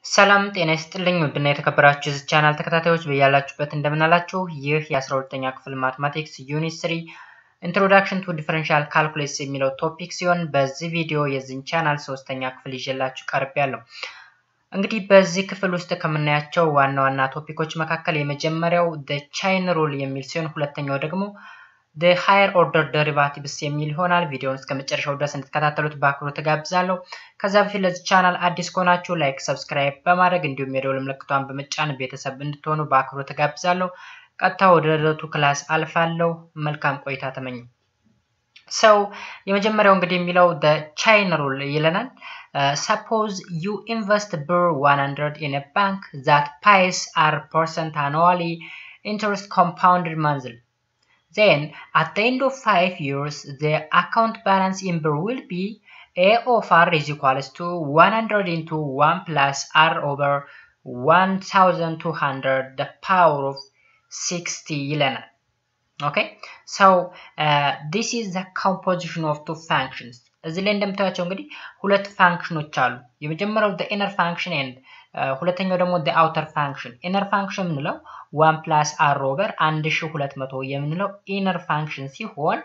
ሰላም ጤና ይስጥልኝ ውድና የተከበራችሁ የዚህ ቻናል ተከታታዮች በያላችሁበት እንደምናላችሁ ይህ የ12ኛ ክፍል ማትማቲክስ ዩኒት 3 ኢንትሮዳክሽን ቱ ዲፈረንሻል ካልኩለስ የሚለው ቶፒክ ሲሆን በዚህ ቪዲዮ የዚህን ቻናል 3ኛ ክፍል ይዤላችሁ ቀርቤያለሁ። እንግዲህ በዚህ ክፍል ውስጥ ከምናያቸው ዋና ዋና ቶፒኮች መካከል የመጀመሪያው the chain rule የሚል ሲሆን ሁለተኛው ደግሞ the higher order derivatives የሚል ይሆናል። ቪዲዮውን እስከመጨረሻው ድረስ እንድትከታተሉት በአክብሮት ተጋብዛለሁ። ከዛ በፊት ለዚህ ቻናል አዲስ ከሆናችሁ ላይክ ሰብስክራይብ በማድረግ እንዲሁም የደወል ምልክቷን በመጫን ቤተሰብ እንድትሆኑ በአክብሮት ተጋብዛለሁ። ቀጥታ ወደ ዕለቱ ክላስ አልፋለሁ። መልካም ቆይታ ተመኙ። የመጀመሪያው እንግዲህ የሚለው the chain rule ይለናል። Suppose you invest BRL 100 in a bank that pays R% annually, interest compounded monthly. Then, at the end of 5 years, the account balance in BRL will be A of R is equals to 100 into 1 plus R over 1200 the power of 60 ይለናል. Okay, this is the composition of two functions. እዚህ ላይ እንደምታዩቸው እንግዲህ ሁለት ፋንክሽኖች አሉ። የመጀመሪያው the inner function and ሁለተኛው ደግሞ the outer function. inner function ምንለው 1 plus r over 1200 የምንለው inner function ሲሆን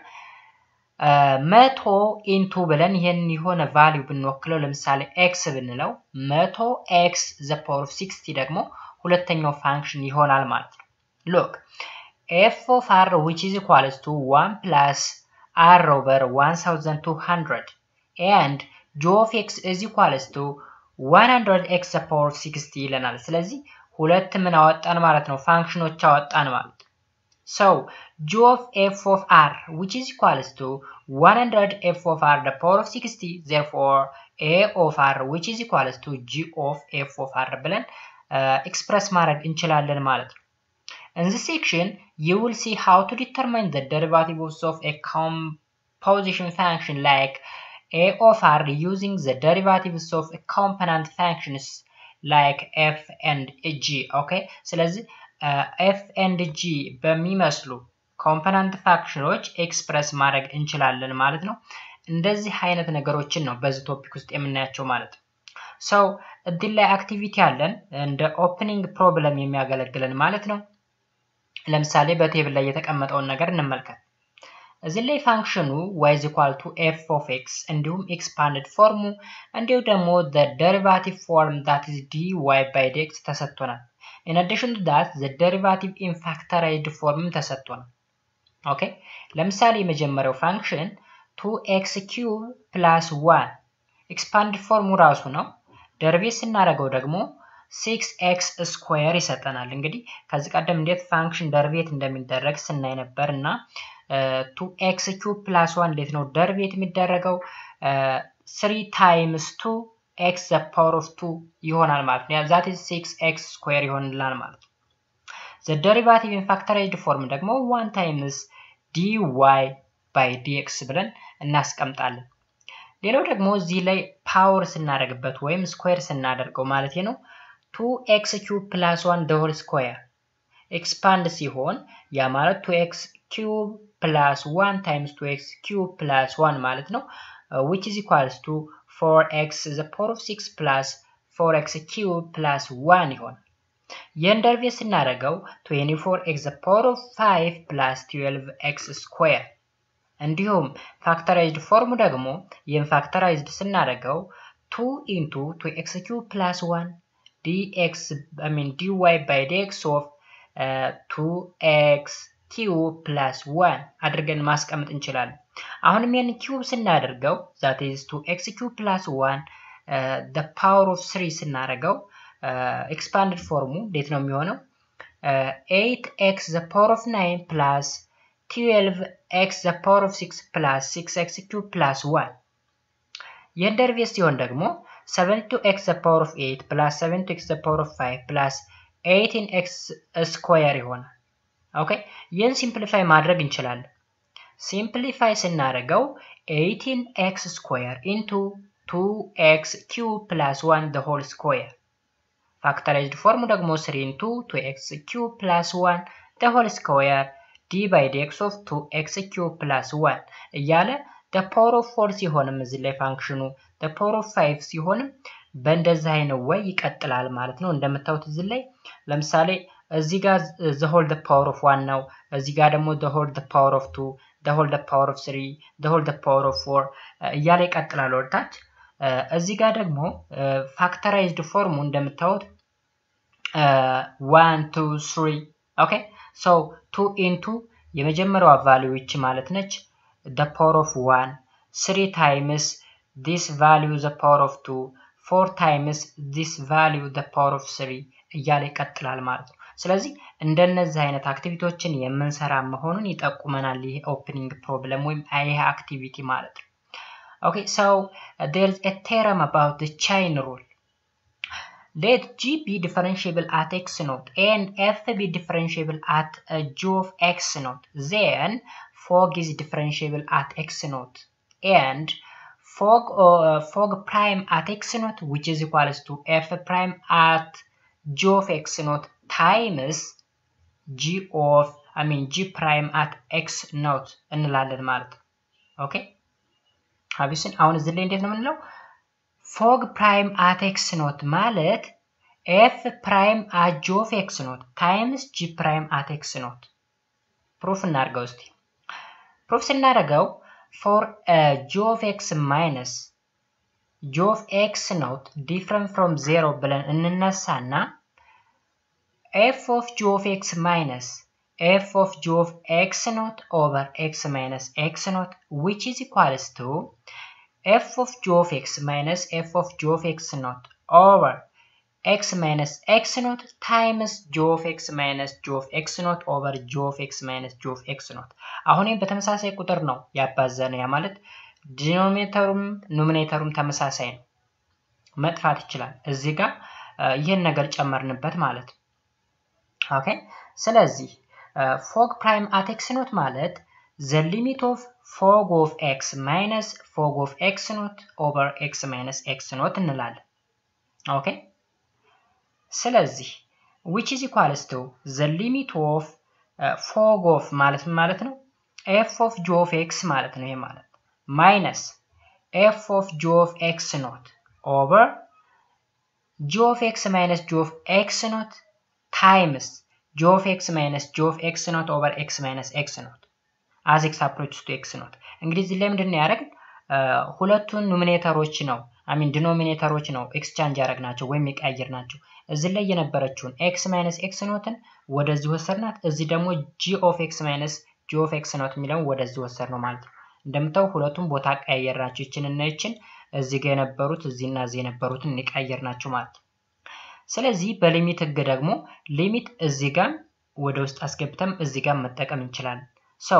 100 into ብለን ይሄን የሆነ ቫልዩ ብንወክለው ለምሳሌ x ብንለው 100 x the power of 60 ደግሞ ሁለተኛው ፋንክሽን ይሆናል ማለት ነው። look, f of r which is equals to 1 plus r over 1200 and g of x is equals to 100x the power of 60 ይለናል። ስለዚህ ሁለት ምን አወጣን ማለት ነው? ፋንክሽኖች አወጣን ማለት ነው። g of f of r which is equals to 100 f of r the power of 60, therefore a of r which is equals to g of f of r ብለን ኤክስፕረስ ማድረግ እንችላለን ማለት ነው። In this section, you will see how to determine the derivatives of a composition function like a of r using the derivatives of a component functions like f and g. Okay, ስለዚህ f and g በሚመስሉ component functions ኤክስፕረስ ማድረግ እንችላለን ማለት ነው። እንደዚህ አይነት ነገሮችን ነው በዚህ ቶፒክ ውስጥ የምናያቸው ማለት ነው። እዚህ ላይ አክቲቪቲ አለን እንደ ኦፕኒንግ ፕሮብለም የሚያገለግለን ማለት ነው። ለምሳሌ በቴብል ላይ የተቀመጠውን ነገር እንመልከት። እዚህ ላይ ፋንክሽኑ y is equal to f of x እንዲሁም expanded ፎርሙ እንዲሁም ደግሞ the derivative form that is dy by dx ተሰጥቶናል። in addition to that the derivative in factorized form ተሰጥቶናል። ኦኬ ለምሳሌ የመጀመሪያው ፋንክሽን 2x cube plus 1 expanded ፎርሙ ራሱ ነው። ደሪቬት ስናደርገው ደግሞ 6x square ይሰጠናል። እንግዲህ ከዚህ ቀደም እንዴት ፋንክሽን ደሪቬት እንደሚደረግ ስናይ ነበርና 2x cube plus 1 እንዴት ነው ደሪቬት የሚደረገው 3 times 2x the power of 2 ይሆናል ማለት ነው። that is 6x square ይሆንልናል ማለት ነው። the derivative in factorized form ደግሞ 1 times dy by dx ብለን እናስቀምጣለን። ሌላው ደግሞ እዚህ ላይ ፓወር ስናደርግበት ወይም ስኩዌር ስናደርገው ማለት ነው 2x cube plus 1 the whole square expand ሲሆን ያ ማለት 2x cube plus 1 times 2x cube plus 1 ማለት ነው which is equals to 4x the power of 6 plus 4x cube plus 1 ይሆናል። ይህን ደሪቬት ስናደርገው 24x the power of 5 plus 12x square እንዲሁም ፋክተራይዝድ ፎርሙ ደግሞ ይህን ፋክተራይዝድ ስናደርገው 2 into 2x cube plus 1 dx dy by dx of 2x cube plus 1 አድርገን ማስቀመጥ እንችላለን። አሁንም ይህን ኪዩብ ስናደርገው that is 2x cube plus 1 the power of 3 ስናደርገው expanded ፎርሙ እንዴት ነው የሚሆነው 8x the power of 9 plus 12x the power of 6 plus 6x cube plus 1 ይህን ደሪቬት ሲሆን ደግሞ 72x the power of 8 plus 72x the power of 5 plus 18x square ይሆናል። ኦኬ ይህን ሲምፕሊፋይ ማድረግ እንችላለን። ሲምፕሊፋይ ስናደርገው 18x square into 2x cube plus 1 the whole square ፋክተራይዝድ ፎርሙ ደግሞ 3 into 2x cube plus 1 the whole square d by dx of 2x cube plus 1 እያለ the power of 4 ሲሆንም እዚህ ላይ ፋንክሽኑ the power of 5 ሲሆንም በእንደዚህ አይነት ወይ ይቀጥላል ማለት ነው እንደምታዩት እዚህ ላይ ለምሳሌ እዚህ ጋር the whole the power of 1 ነው እዚህ ጋር ደግሞ the whole the power of 2 the whole the power of 3 the whole the power of 4 እያለ ይቀጥላል ወርታች እዚህ ጋር ደግሞ factorized form እንደምታዩት 1 2 3 okay so 2 into የመጀመሪያው value እቺ ማለት ነች the power of 1 3 times this value the power of 2 4 times this value the power of 3 እያለ ይቀጥላል ማለት ነው ስለዚህ እንደነዚህ አይነት አክቲቪቲዎችን የምንሰራ መሆኑን ይጠቁመናል ይሄ ኦፕኒንግ ፕሮብለም ወይም ይሄ አክቲቪቲ ማለት ነው okay so there is a theorem about the chain rule let g be differentiable at x naught and f be differentiable at g of x naught then fog is differentiable at x naught and fog prime at x naught which is equals to f prime at g of x naught times g prime at x naught እንላለን ማለት ነው okay አብስን አሁን እዚህ ላይ እንዴት ነው የምንለው fog prime at x naught ማለት f prime at g of x naught times g prime at x naught proof እናርገው እስቲ proof ስናደርገው for g of x minus g of x naught different from 0 ብለን እንነሳና f of g of x minus f of g of x naught over x minus x naught which is equals to f of g of x minus f of g of x naught over x minus x naught times g of x minus g of x naught over g of x minus g of x naught አሁንም በተመሳሳይ ቁጥር ነው ያባዛነው ያ ማለት ዲኖሚኔተሩም ኑሚኔተሩም ተመሳሳይ ነው መጥፋት ይችላል እዚህ ጋር ይሄን ነገር ጨመርንበት ማለት okay ስለዚህ fog prime at x naught ማለት the limit of fog of x minus fog of x naught over x minus x naught እንላለን okay ስለዚህ which is equals to the limit of fog of ማለት ነው f of g of x ማለት ነው ይሄ ማለት minus f of g of x naught over g of x minus g of x naught times g of x minus g of x naught over x minus x naught as x approaches to x naught እንግዲህ እዚህ ላይ ምንድነው ያደረግ ሁለቱን ኑሚኔተሮች ነው ዲኖሚኔተሮች ነው ኤክስቼንጅ ያደረግናቸው ወይም ይቀየርናቸው እዚህ ላይ የነበረችውን x minus x naught ወደዚህ ወሰርናት እዚህ ደግሞ g of x minus g of x naught የሚለው ወደዚህ ወሰር ነው ማለት ነው እንደምታው ሁለቱም ቦታ ቀየርናቸው እቺንና እቺን እዚህ ጋር የነበሩት እዚህና እዚህ የነበሩትን እንቀየርናቸው ማለት ነው ስለዚህ በሊሚት ህግ ደግሞ ሊሚት እዚህ ጋር ወደ ውስጥ አስገብተም እዚህ ጋር መጠቀም እንችላለን so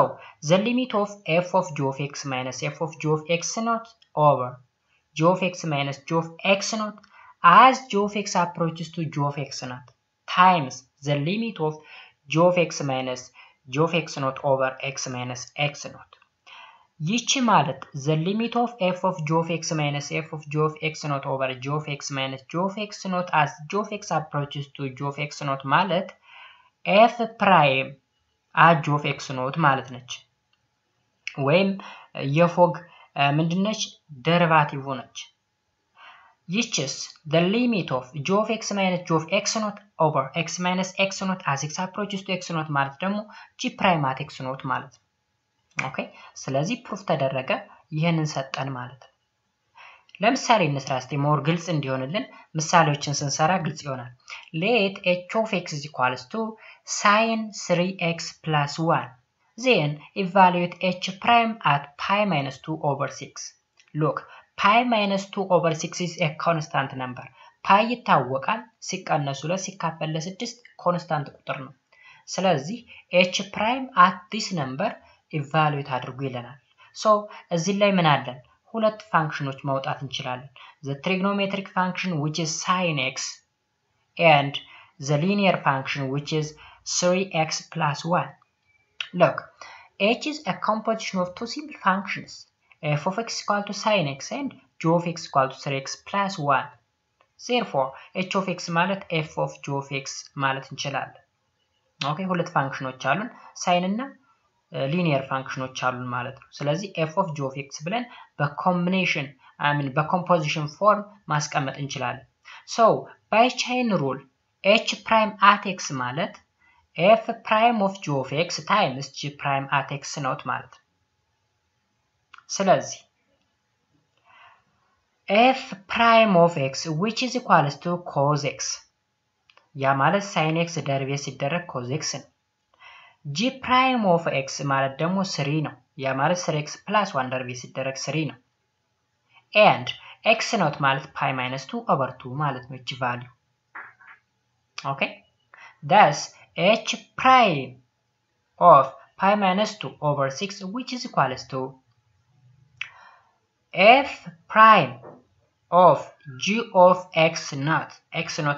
the limit of f of g of x minus f of g of x naught over g of x minus g of x naught as g of x approaches to g of x naught times the limit of g of x minus g of x naught over x minus x naught ይቺ ማለት the limit of f of g of x minus f of g of x naught over g of x minus g of x naught as g of x approaches to g of x naught ማለት f prime at g of x naught ማለት ነች ወይም የፎግ ምንድነች ደሪቫቲቭ ነች ይቺስ the limit of g of x minus g of x naught over x minus x naught as x approaches to x naught ማለት ደግሞ g prime at x naught ማለት ነው okay ስለዚህ ፕሩፍ ተደረገ ይሄንን ሰጠን ማለት ነው ለምሳሌ እንስራ እስቲ ሞር ግልጽ እንዲሆንልን ምሳሌዎችን ስንሰራ ግልጽ ይሆናል let h of x is equals to sin 3x plus 1 then evaluate h prime at pi minus 2 over 6 look pi minus 2 over 6 is a constant number pi ይታወቃል ሲቀነሱ ለሲካፈል ለ6 ኮንስታንት ቁጥር ነው ስለዚህ h prime at this number evaluate አድርጉ ይለናል so እዚህ ላይ ምን አለን ሁለት ፋንክሽኖች ማውጣት እንችላለን the trigonometric function which is sin x and the linear function which is 3x plus 1 look h is a composition of two simple functions f of x equal to sin x and g of x equal to 3x plus 1 therefore h of x ማለት f of g of x ማለት እንችላለን okay ሁለት ፋንክሽኖች አሉን sin እና ሊኒየር ፋንክሽኖች አሉን ማለት ነው ስለዚህ f of g of x ብለን በኮምቢኔሽን በኮምፖዚሽን ፎርም ማስቀመጥ እንችላለን። so by chain rule h prime at x ማለት f prime of g of x times g prime at x ነው ማለት ነው። ስለዚህ f prime of x which is equals to cos x ያ ማለት sin x ደሪቬት ሲደረግ cos x ነው። g prime of x ማለት ደግሞ 3 ነው። ያ ማለት 3x plus 1 ደሪቬት ሲደረግ 3 ነው። and x not ማለት pi minus 2 over 2 ማለት ነው እቺ value okay thus h prime of pi minus 2 over 6 which is equals to f prime of g of x not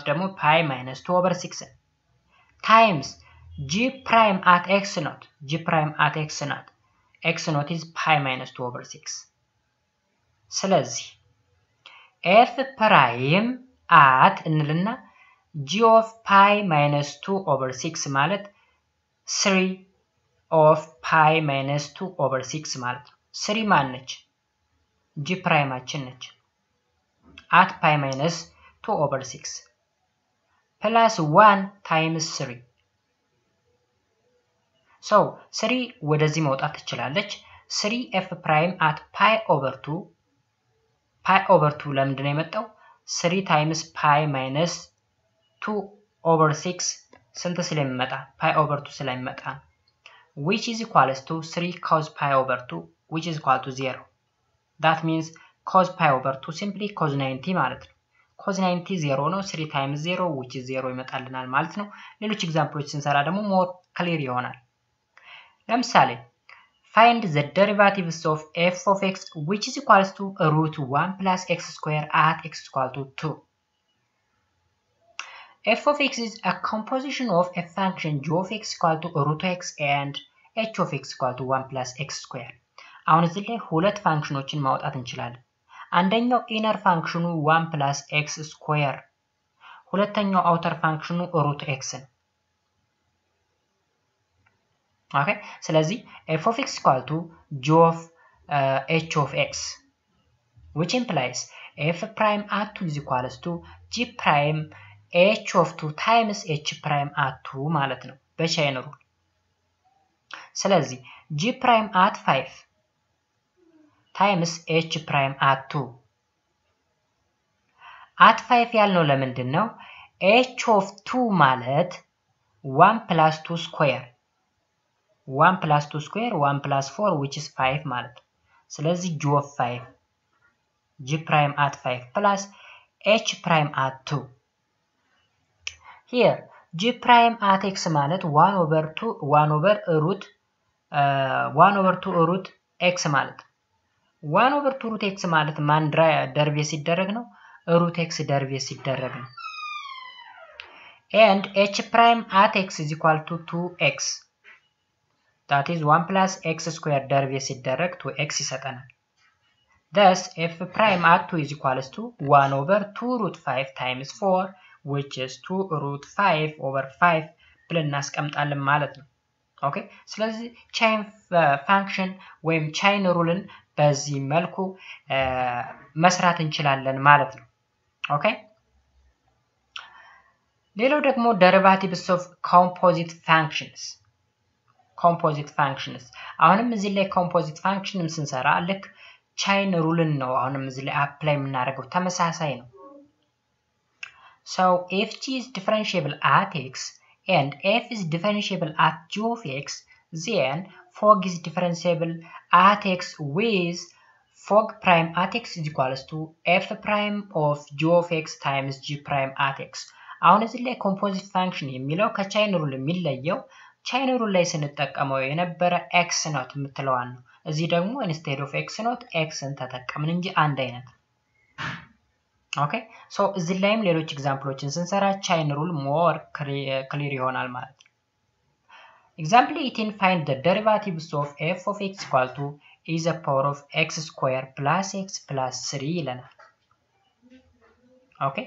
ደግሞ pi minus 2 over 6 times g prime at x not x not is pi minus 2 over 6 ስለዚህ f prime at እንልና g of pi minus 2 over 6 ማለት 3 of pi minus 2 over 6 ማለት ነው። 3 ማን ነች? g ፕራይማችን ነች። at pi minus 2 over 6 plus 1 times 3 so 3 ወደዚህ መውጣት ትችላለች። 3 f prime at pi over 2 ለምንድን ነው የመጣው? 3 times pi minus 2 over 6 ስንት ስለሚመጣ pi over 2 ስለሚመጣ which is equals to 3 cos pi over 2 which is equal to 0 that means cos pi over 2 simply cos 90 ማለት ነው። cos 90 0 ነው 3 times 0 which is 0 ይመጣልናል ማለት ነው። ሌሎች ኤግዛምፕሎች ስንሰራ ደግሞ more clear ይሆናል። ለምሳሌ find the derivatives of f of x which is equals to root 1 plus x square at x equal to 2. f of x is a composition of a function g of x equal to root x and h of x equal to 1 plus x square. አሁን እዚህ ላይ ሁለት ፋንክሽኖችን ማውጣት እንችላለን። አንደኛው ኢነር ፋንክሽኑ 1 plus x square ሁለተኛው አውተር ፋንክሽኑ root x ነው። okay ስለዚህ f of x equal to g of h of x which implies f prime at 2 is equals to g prime h of 2 times h prime at 2 ማለት ነው በchain rule። ስለዚህ g prime at 5 times h prime at 2 at 5 ያልነው ለምንድን ነው? h of 2 ማለት 1 plus 2 square 1 plus 2 square 1 plus 4 which is 5 ማለት ነው። ስለዚህ g of 5 g prime at 5 plus h prime at 2 here g prime at x ማለት 1 over 2 root x ማለት 1 over 2 root x ማለት ማን ደሪቬት ሲደረግ ነው? root x ደሪቬት ሲደረግ ነው። and h prime at x is equal to 2x that is 1 plus x square ደሪቬት ሲደረግ 2x ይሰጠናል። thus f prime at 2 is equals to 1 over 2 root 5 times 4 which is 2 root 5 over 5 ብለን እናስቀምጣለን ማለት ነው። ኦኬ ስለዚህ chain function ወይም chain ruleን በዚህ መልኩ መስራት እንችላለን ማለት ነው። ኦኬ ሌላው ደግሞ derivatives of composite functions አሁንም እዚህ ላይ composite functionም ስንሰራ ልክ chain ruleን ነው አሁንም እዚህ ላይ apply የምናደርገው ተመሳሳይ ነው። so if g is differentiable at x and f is differentiable at g of x then fog is differentiable at x with fog prime at x is equals to f prime of g of x times g prime at x አሁን እዚህ ላይ composite function የሚለው ከchain rule የሚለየው chain rule ላይ ስንጠቀመው የነበረ x not የምትለዋን ነው። እዚህ ደግሞ instead of x not xን ተጠቀምን እንጂ አንድ አይነት ኦኬ ሶ እዚህ ላይም ሌሎች ኤግዛምፕሎችን ስንሰራ chain rule more clear ይሆናል ማለት ነው። example 18 find the derivatives of f of x equal to e the power of x square plus x plus 3 ይለናል። ኦኬ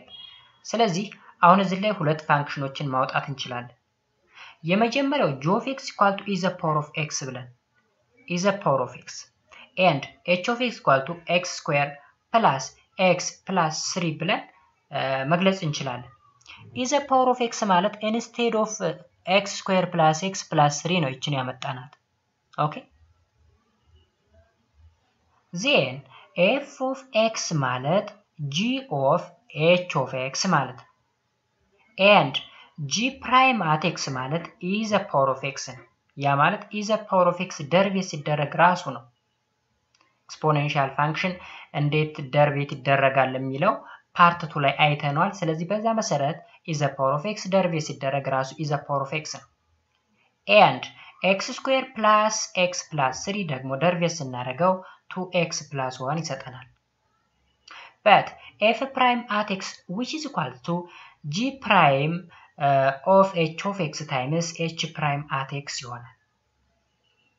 ስለዚህ አሁን እዚህ ላይ ሁለት ፋንክሽኖችን ማውጣት እንችላለን። የመጀመሪያው g of x equal to e the power of x ብለን e the power of x and h of x equal to x square plus x plus 3 ብለን መግለጽ እንችላለን። is the power of x ማለት instead of x square plus x plus 3 ነው እቺን ያመጣናት። ኦኬ then f of x ማለት g of h of x ማለት and g prime at x ማለት is the power of x ነው። ያ ማለት is the power of x ደርቤት ሲደረግ ራሱ ነው። ኤክስፖኔንሻል ፋንክሽን እንዴት ደርቤት ይደረጋል የሚለው ፓርት 2 ላይ አይተናል። ስለዚህ በዛ መሰረት is the power of x ደርቤት ሲደረግ ራሱ is the power of x ነው። and x square plus x plus 3 ደግሞ ደርቤት ስናደርገው 2x plus 1 ይሰጠናል። but f prime at x which is equal to g prime of h of x times h prime at x ይሆናል።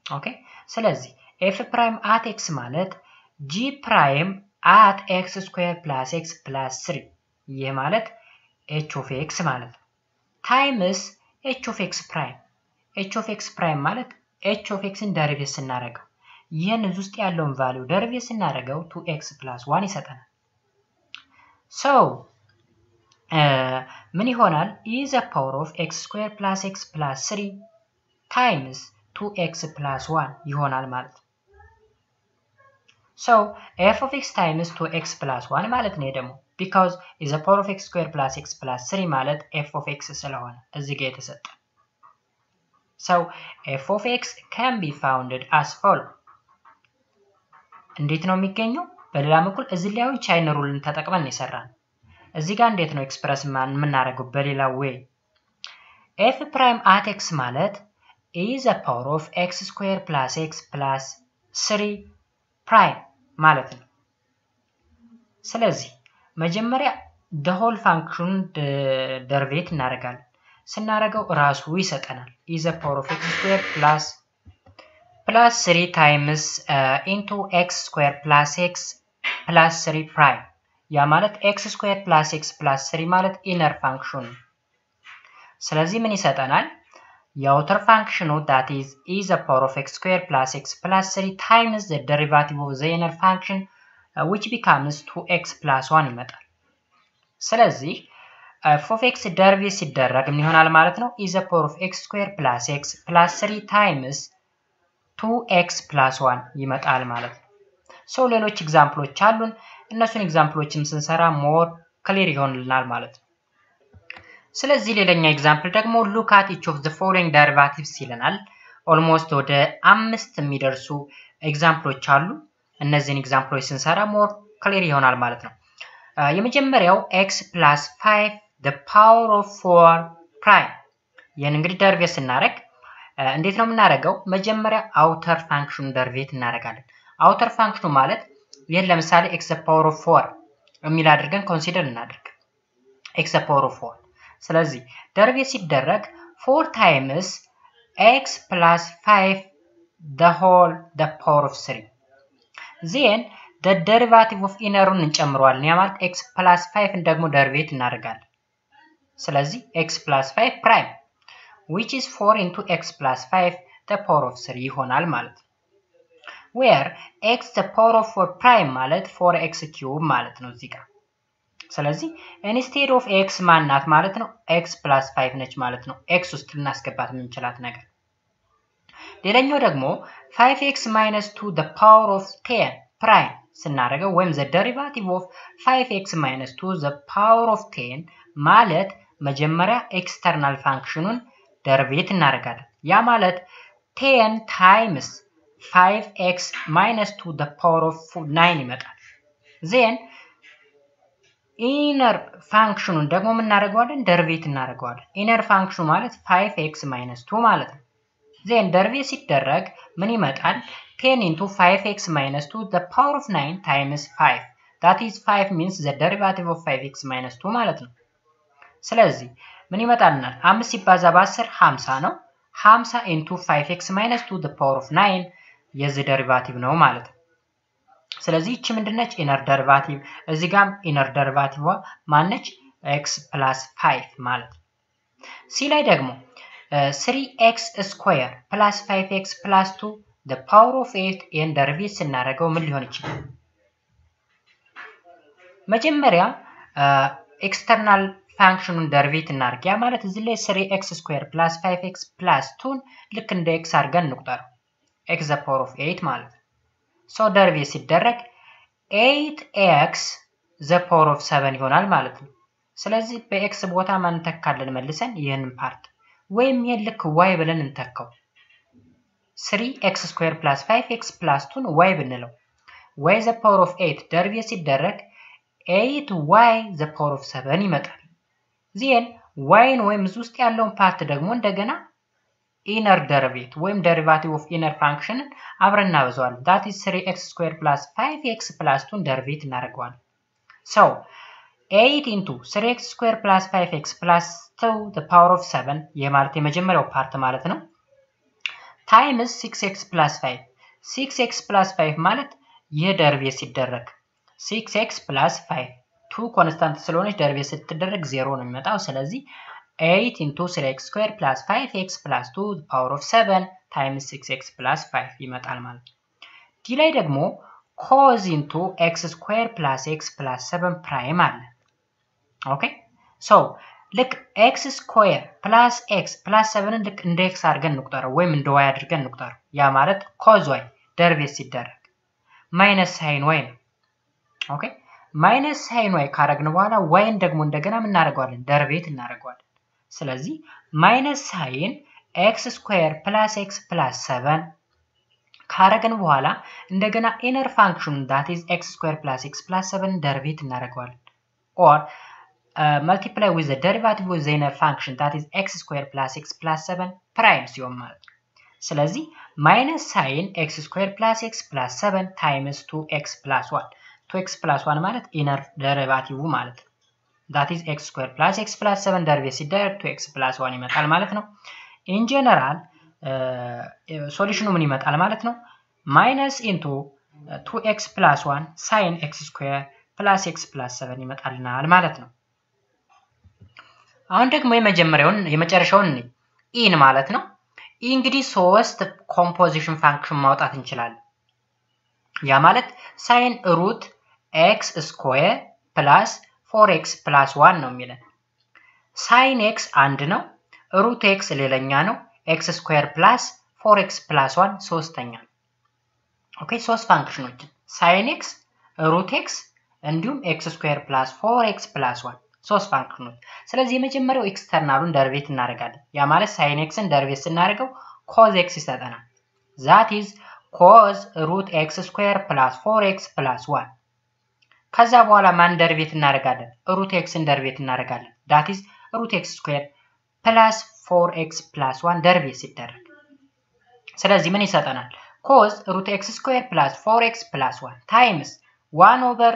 ኦኬ ስለዚህ f prime at x ማለት g prime at x square plus x plus 3 ይሄ ማለት h of x ማለት times h of x prime h of x prime ማለት h of x ን ደሪቬት ስናደርገው ይሄን እዚህ ውስጥ ያለውን ቫልዩ ደሪቬት ስናደርገው 2x plus 1 ይሰጠናል። so ምን ይሆናል is the power of x square plus x plus 3 times 2x plus 1 ይሆናል ማለት ነው። so f of x times 2x plus 1 ማለት ነው ደግሞ because is the power of x square plus x plus 3 ማለት f of x ስለሆነ እዚህ ጋር የተሰጠ so f of x can be founded as follow እንዴት ነው የሚገኘው? በሌላ በኩል እዚህ ላይ ቻይን ሩልን ተጠቅመን ይሰራል። እዚህ ጋር እንዴት ነው ኤክስፕረስ የምናደርገው? በሌላ way f prime at x ማለት is the power of x square plus x plus 3 prime ማለት ነው። ስለዚህ መጀመሪያ the whole function ደርቤት እናደርጋለን። ስናደርገው ራሱ ይሰጠናል is the power of x square plus 3 times into x square plus x plus 3 prime ያ ማለት x square plus x plus 3 ማለት inner function ስለዚህ ምን ይሰጠናል? የouter function that is the power of x square plus x plus 3 times the derivative of the inner function which becomes 2x plus 1 ይመጣል። ስለዚህ f of x ደርቤት ሲደረግ ምን ይሆናል ማለት ነው? is the power of x square plus x plus 3 times 2x plus 1 ይመጣል ማለት ነው። so ሌሎች ኤግዛምፕሎች አሉን። እነሱን ኤግዛምፕሎችም ስንሰራ more clear ይሆንልናል ማለት ነው። ስለዚህ ሌላኛ ኤግዛምፕል ደግሞ look at each of the following derivatives ይለናል። almost ወደ 5 የሚደርሱ ኤግዛምፕሎች አሉ። እነዚህን ኤግዛምፕሎች ስንሰራ more clear ይሆናል ማለት ነው። የመጀመሪያው x plus 5 the power of 4 prime ይሄን እንግዲህ ደርቤት ስናደርግ እንዴት ነው የምናደርገው? መጀመሪያ outer function ደርቤት እናደርጋለን። outer function ማለት ይሄን ለምሳሌ x the power of 4 የሚል አድርገን ኮንሲደር እናድርግ x the power of 4 ስለዚህ ደርቤት ሲደረግ 4 times x plus 5 the whole the power of 3 then the derivative of innerን እንጨምረዋለን። ያ ማለት x plus 5 ደግሞ ደርቤት እናደርጋለን። ስለዚህ x plus 5 prime which is 4 into x plus 5 the power of 3 ይሆናል ማለት ነው። where x the power of 4 prime ማለት 4x cube ማለት ነው እዚህ ጋር። ስለዚህ instead of x ማናት ማለት ነው x plus 5 ነች ማለት ነው። x ውስጥ ልናስገባት የምንችላት ነገር። ሌላኛው ደግሞ 5x minus 2 the power of 10 prime ስናደርገው ወይም the derivative of 5x minus 2 the power of 10 ማለት መጀመሪያ ኤክስተርናል ፋንክሽኑን ደርቤት እናደርጋለን። ያ ማለት 10 times 5x minus 2 the power of 9 ይመጣል። then inner functionን ደግሞ ምን እናደርገዋለን? ደርቤት እናደርገዋለን። inner function ማለት 5x minus 2 ማለት ነው። then ደርቤት ሲደረግ ምን ይመጣል? 10 into 5x minus 2 the power of 9 times 5 that is 5 means the derivative of 5x minus 2 ማለት ነው። ስለዚህ ምን ይመጣልናል? 5 ሲባዛ በ10 50 ነው። 50 into 5x minus 2 the power of 9 የዚህ ደሪቫቲቭ ነው ማለት ነው። ስለዚህ እቺ ምንድነች? ኢነር ደሪቫቲቭ። እዚህ ጋር ኢነር ደሪቫቲቭዋ ማነች? x plus 5 ማለት ነው። ሲ ላይ ደግሞ 3x square plus 5x plus 2 the power of 8 and ደሪቬት ስናደርገው ምን ሊሆን ይችላል? መጀመሪያ ኤክስተርናል ፋንክሽኑን ደርቤት እናርግ ያ ማለት እዚህ ላይ 3x ስኩዌር + 5x + 2 ልክ እንደ x አድርገን እንቁጠር x the power of 8 ማለት ሶ ደርቤት ሲደረግ 8x the power of 7 ይሆናል ማለት ነው ስለዚህ በx ቦታ ማን ተካለን መልሰን ይሄንን ፓርት ወይም የልክ y ብለን እንተካው 3x ስኩዌር + 5x + 2 y ብንለው y the power of 8 ደርቤት ሲደረግ 8y the power of 7 ይመጣል ዜን y ወይም እዚህ ውስጥ ያለውን ፓርት ደግሞ እንደገና ኢነር ደሪቬቲቭ ወይም ደሪቫቲቭ ኦፍ ኢነር ፋንክሽን አብረን እናበዛዋለን that is 3x square + 5x + 2 ደሪቬቲቭ እናደርገዋለን so 8 into 3x square + 5x + 2 the power of 7 የማለት የመጀመሪያው ፓርት ማለት ነው times 6x + 5 6x + 5 ማለት የደሪቬቲቭ ሲደረግ 6x + 5 2 ኮንስታንት ስለሆነች ደሪቬቲቭ ስትደረግ 0 ነው የሚመጣው ስለዚህ 8 into 3x square + 5x + 2 the power of 7 times 6x + 5 ይመጣል ማለት ነው ዲ ላይ ደግሞ cos into x square + x + 7 prime አለ ኦኬ ሶ ልክ x square + x + 7 ልክ እንደ x አድርገን እንቁጠረው ወይም እንደ y አድርገን እንቁጠረው ያ ማለት cos y ደሪቬቲቭ ሲደረግ minus sin y ነው ኦኬ minus sin y ካረግን በኋላ y ደግሞ እንደገና ምን እናደርገዋለን ደሪቬቲቭ እናደርገዋለን ስለዚህ minus sin x square + x + 7 ካረግን በኋላ እንደገና ኢነር ፋንክሽን that is x square + x + 7 ደሪቬቲቭ እናደርገዋለን or multiply with the derivative of the inner function that is x square + x + 7 prime ሲሆን ማለት ስለዚህ minus sin x square + x + 7 times 2x + 1 2x + 1 ማለት ኢነር ደሪቫቲቭ ማለት that is x square + x + 7 ደሪቬቲቭ ሲደረግ 2x + 1 ይመጣል ማለት ነው in general ሶሉሽኑ ምን ይመጣል ማለት ነው minus into 2x + 1 sin x square + x + 7 ይመጣልናል ማለት ነው አሁን ደግሞ የመጨረሻውን ኢን ማለት ነው ኢ እንግዲህ ሶስት ኮምፖዚሽን ፋንክሽን ማውጣት እንችላለን ያ ማለት sin root x square plus 4x plus 1 ነው የሚለን sin x አንድ ነው root x ሌላኛ ነው x square plus 4x plus 1 ሶስተኛ ነው ኦኬ ሶስት ፋንክሽኖች sin x root x እንዲሁም x square plus 4x plus 1 ሶስት ፋንክሽኖች ስለዚህ የመጀመሪያው ኤክስተርናሉን ደሪቬቲቭ እናደርጋለን ያ ማለት sin x ን ደሪቬቲቭ ስናደርገው cos x ይሰጠናል that is cos root x square plus 4x plus 1 ከዛ በኋላ ማን ደሪቬቲቭ እናደርጋለን root x ን ደሪቬቲቭ እናደርጋለን that is root x square plus 4x plus 1 ደሪቬቲቭ ሲደረግ ስለዚህ ምን ይሰጠናል cos root x square plus 4x plus 1 times 1 over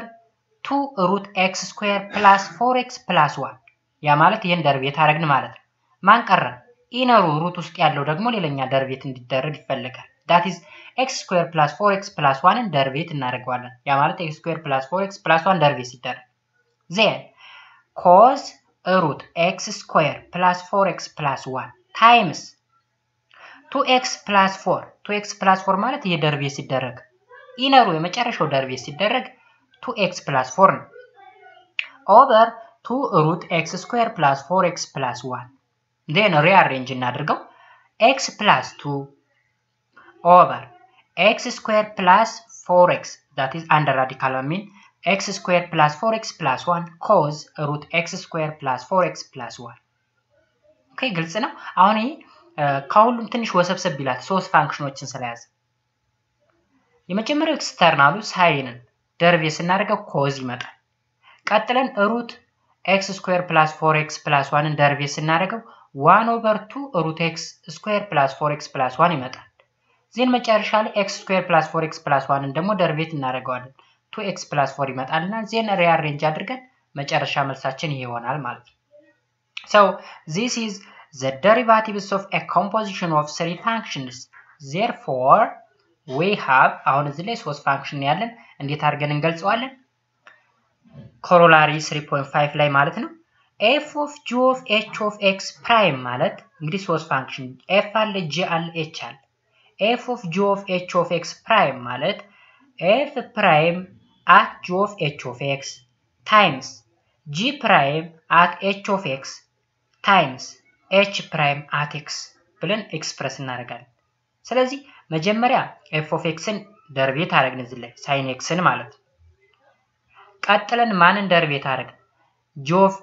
2 root x square plus 4x plus 1 ያ ማለት ይሄን ደሪቬቲቭ አደረግን ማለት ነው ማን ቀረ ኢነሩ ሩት ውስጥ ያለው ደግሞ ሌላኛ ደሪቬቲቭ እንዲደረግ ይፈልጋል that is x square plus 4x plus 1 ን ደሪቬቲቭ እናደርጋለን ያ ማለት x square plus 4x plus 1 ደሪቬቲቭ ሲደረግ then cos root x square plus 4x plus 1 times 2x plus 4 2x plus 4 ማለት ይሄ ደሪቬቲቭ ሲደረግ ኢነሩ የመጨረሻው ደሪቬቲቭ ሲደረግ 2x plus 4 ነው over 2 root x square plus 4x plus 1 then rearrange እናድርገው x plus 2 over x square plus 4x that is under radical I mean x square plus 4x plus 1 cos root x square plus 4x plus 1 ኦኬ ግልጽ ነው አሁን ይሄ ከሁሉም ትንሽ ወሰብሰብ ይላል ሶስት ፋንክሽኖችን ስለያዘ የመጀመሪያው ኤክስተርናሉ ሳይንን ደሪቬቲቭ ስናደርገው cos ይመጣል ቀጥለን root x square plus 4x plus 1 ን ደሪቬቲቭ ስናደርገው 1 over 2 root x square plus 4x plus 1 ይመጣል ዜን መጨረሻ ላይ x square plus 4x plus 1 ን ደግሞ ደሪቬቲቭ እናደርገዋለን 2x plus 4 ይመጣልና ዜን ሪአሬንጅ አድርገን መጨረሻ መልሳችን ይሄ ይሆናል ማለት ነው so this is the derivatives of a composition of three functions therefore we have አሁን እዚህ ላይ ሶስት ፋንክሽን ያለን እንዴት አድርገን እንገልጸዋለን corollary 3.5 ላይ ማለት ነው f of g of h of x prime ማለት እንግዲህ ሶስት ፋንክሽን f አለ g አለ h አለ f of g of h of x prime ማለት f prime at g of h of x times g prime at h of x times h prime at x ብለን ኤክስፕረስ እናደርጋለን። ስለዚህ መጀመሪያ f of x ን ደርቤት አደረግን እዚህ ላይ sin x ን ማለት ነው። ቀጥለን ማንን ደርቤት አደረግን? g of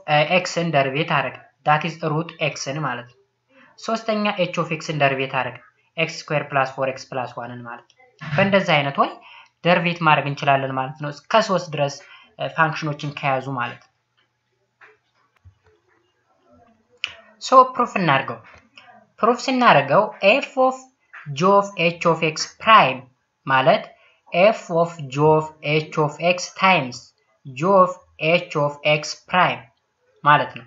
x ን ደርቤት አደረግን that is root x ን ማለት ነው። ሶስተኛ h of x ን ደርቤት አደረግን x square plus 4x plus 1 ን ማለት ነው። በእንደዚህ አይነት ወይ ደርቤት ማድረግ እንችላለን ማለት ነው እስከ 3 ድረስ ፋንክሽኖችን ከያዙ ማለት ነው። ሶ ፕሩፍ እናድርገው። ፕሩፍ ስናደርገው f of g of h of x prime ማለት f of g of h of x times g of h of x prime ማለት ነው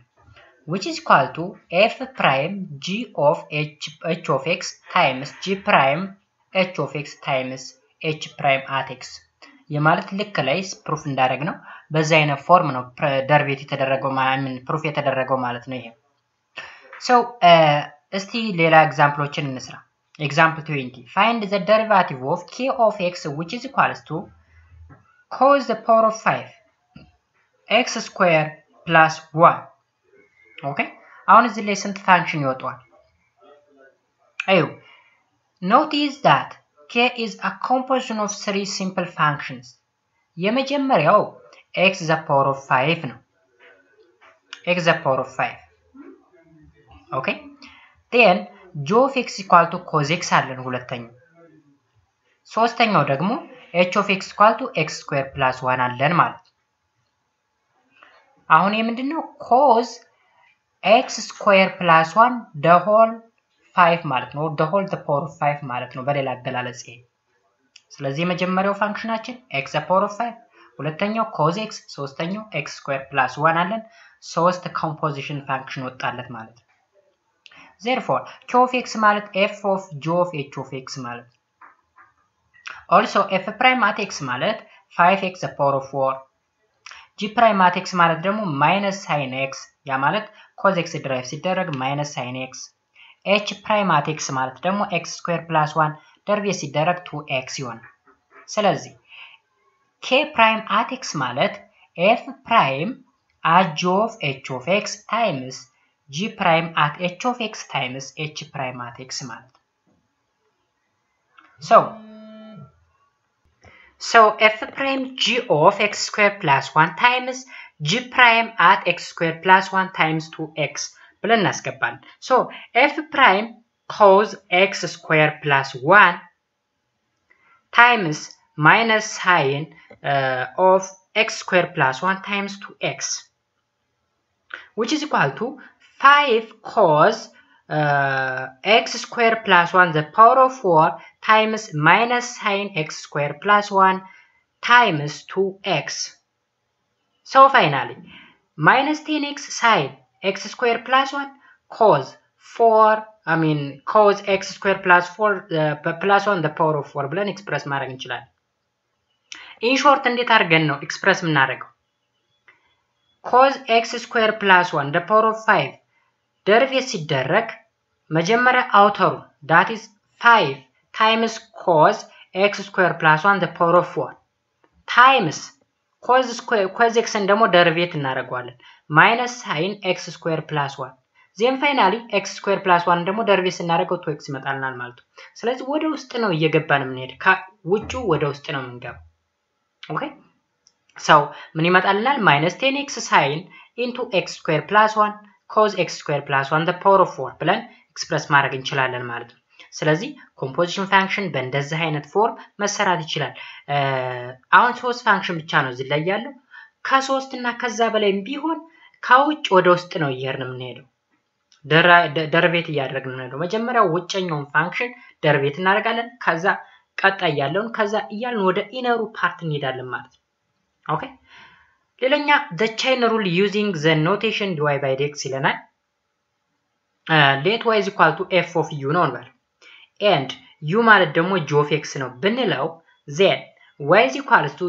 which is equal to f prime g of h of x times g prime h of x times h prime at x የማለት ልክ ላይ ፕሩፍ እንዳደረግ ነው በዛ አይነት ፎርም ነው ደርቤት የተደረገው ማለት ፕሩፍ የተደረገው ማለት ነው ይሄ። ሶ እስቲ ሌላ ኤግዛምፕሎችን እንስራ። Example 20. Find the derivative of k of x which is equals to cos the power of 5 x square plus 1. Okay? አሁን እዚህ ላይ ስንት ፋንክሽን ይወጣል? አዩ notice that k is a composition of three simple functions. የመጀመሪያው x the power of 5 ነው። x the power of 5. Okay? Then g of x equal to cos x አለን ሁለተኛው። ሶስተኛው ደግሞ h of x equal to x square plus 1 አለን ማለት ነው። አሁን የምንድነው cos x square plus 1 the whole 5 ማለት ነው the whole the power of 5 ማለት ነው በሌላ አገላለጽ ይሄ። ስለዚህ የመጀመሪያው ፋንክሽናችን x the power of 5 ሁለተኛው cos x ሶስተኛው x square plus 1 አለን ሶስት ኮምፖዚሽን ፋንክሽን ወጣለት ማለት ነው። Therefore, k of x ማለት f of g of h of x ማለት ነው። Also, f prime at x ማለት 5x the power of 4. g prime at x ማለት ደግሞ minus sin x ያ ማለት cos x ድራይቭ ሲደረግ minus sin x. h prime at x ማለት ደግሞ x square plus 1 ደርቤት ሲደረግ 2x ይሆናል። ስለዚህ k prime at x ማለት f prime at g of h of x times g prime at h of x times h prime at x ማለት so f prime g of x square plus 1 times g prime at x square plus 1 times 2x ብለን እናስገባለን። so f prime cos x square plus 1 times minus sin of x square plus 1 times 2x which is equal to 5 cos x square plus 1 the power of 4 times minus sin x square plus 1 times 2x. So finally, minus 10x sin x square plus 1 cos x square plus 4 plus 1 the power of 4 ብለን ኤክስፕረስ ማድረግ እንችላለን። in short እንዴት አድርገን ነው ኤክስፕረስ የምናደርገው? cos x square plus 1 the power of 5 ደርቤት ሲደረግ መጀመሪያ አውተሩ that is 5 times cos x square plus 1 the power of 4 times cos x ን ደግሞ ደርቤት እናደርገዋለን minus sin x square plus 1 then finally x square plus 1 ደግሞ ደርቤት ስናደርገው 2x ይመጣልናል ማለት ነው። ስለዚህ ወደ ውስጥ ነው እየገባን የምንሄድ ከውጪ ወደ ውስጥ ነው የምንገባው። ኦኬ so ምን ይመጣልናል minus 10x sin into x square plus 1 cos x square plus 1 the power of 4 ብለን ኤክስፕረስ ማድረግ እንችላለን ማለት ነው። ስለዚህ ኮምፖዚሽን ፋንክሽን በእንደዚህ አይነት ፎርም መሰራት ይችላል። አሁን ሶስት ፋንክሽን ብቻ ነው እዚህ ላይ ያለው ከሶስት እና ከዛ በላይ ቢሆን ከውጭ ወደ ውስጥ ነው እየሄድን የምንሄደው ደርቤት እያደረግን ነው። መጀመሪያ ውጭኛውን ፋንክሽን ደርቤት እናደርጋለን ከዛ ቀጣይ ያለውን ከዛ እያልን ወደ ኢነሩ ፓርት እንሄዳለን ማለት ነው። ኦኬ ሌላኛ the chain rule using the notation dy by dx ይለናል። let y is equal to f of u ነው እንበል and u ማለት ደግሞ g of x ነው ብንለው then y is equal to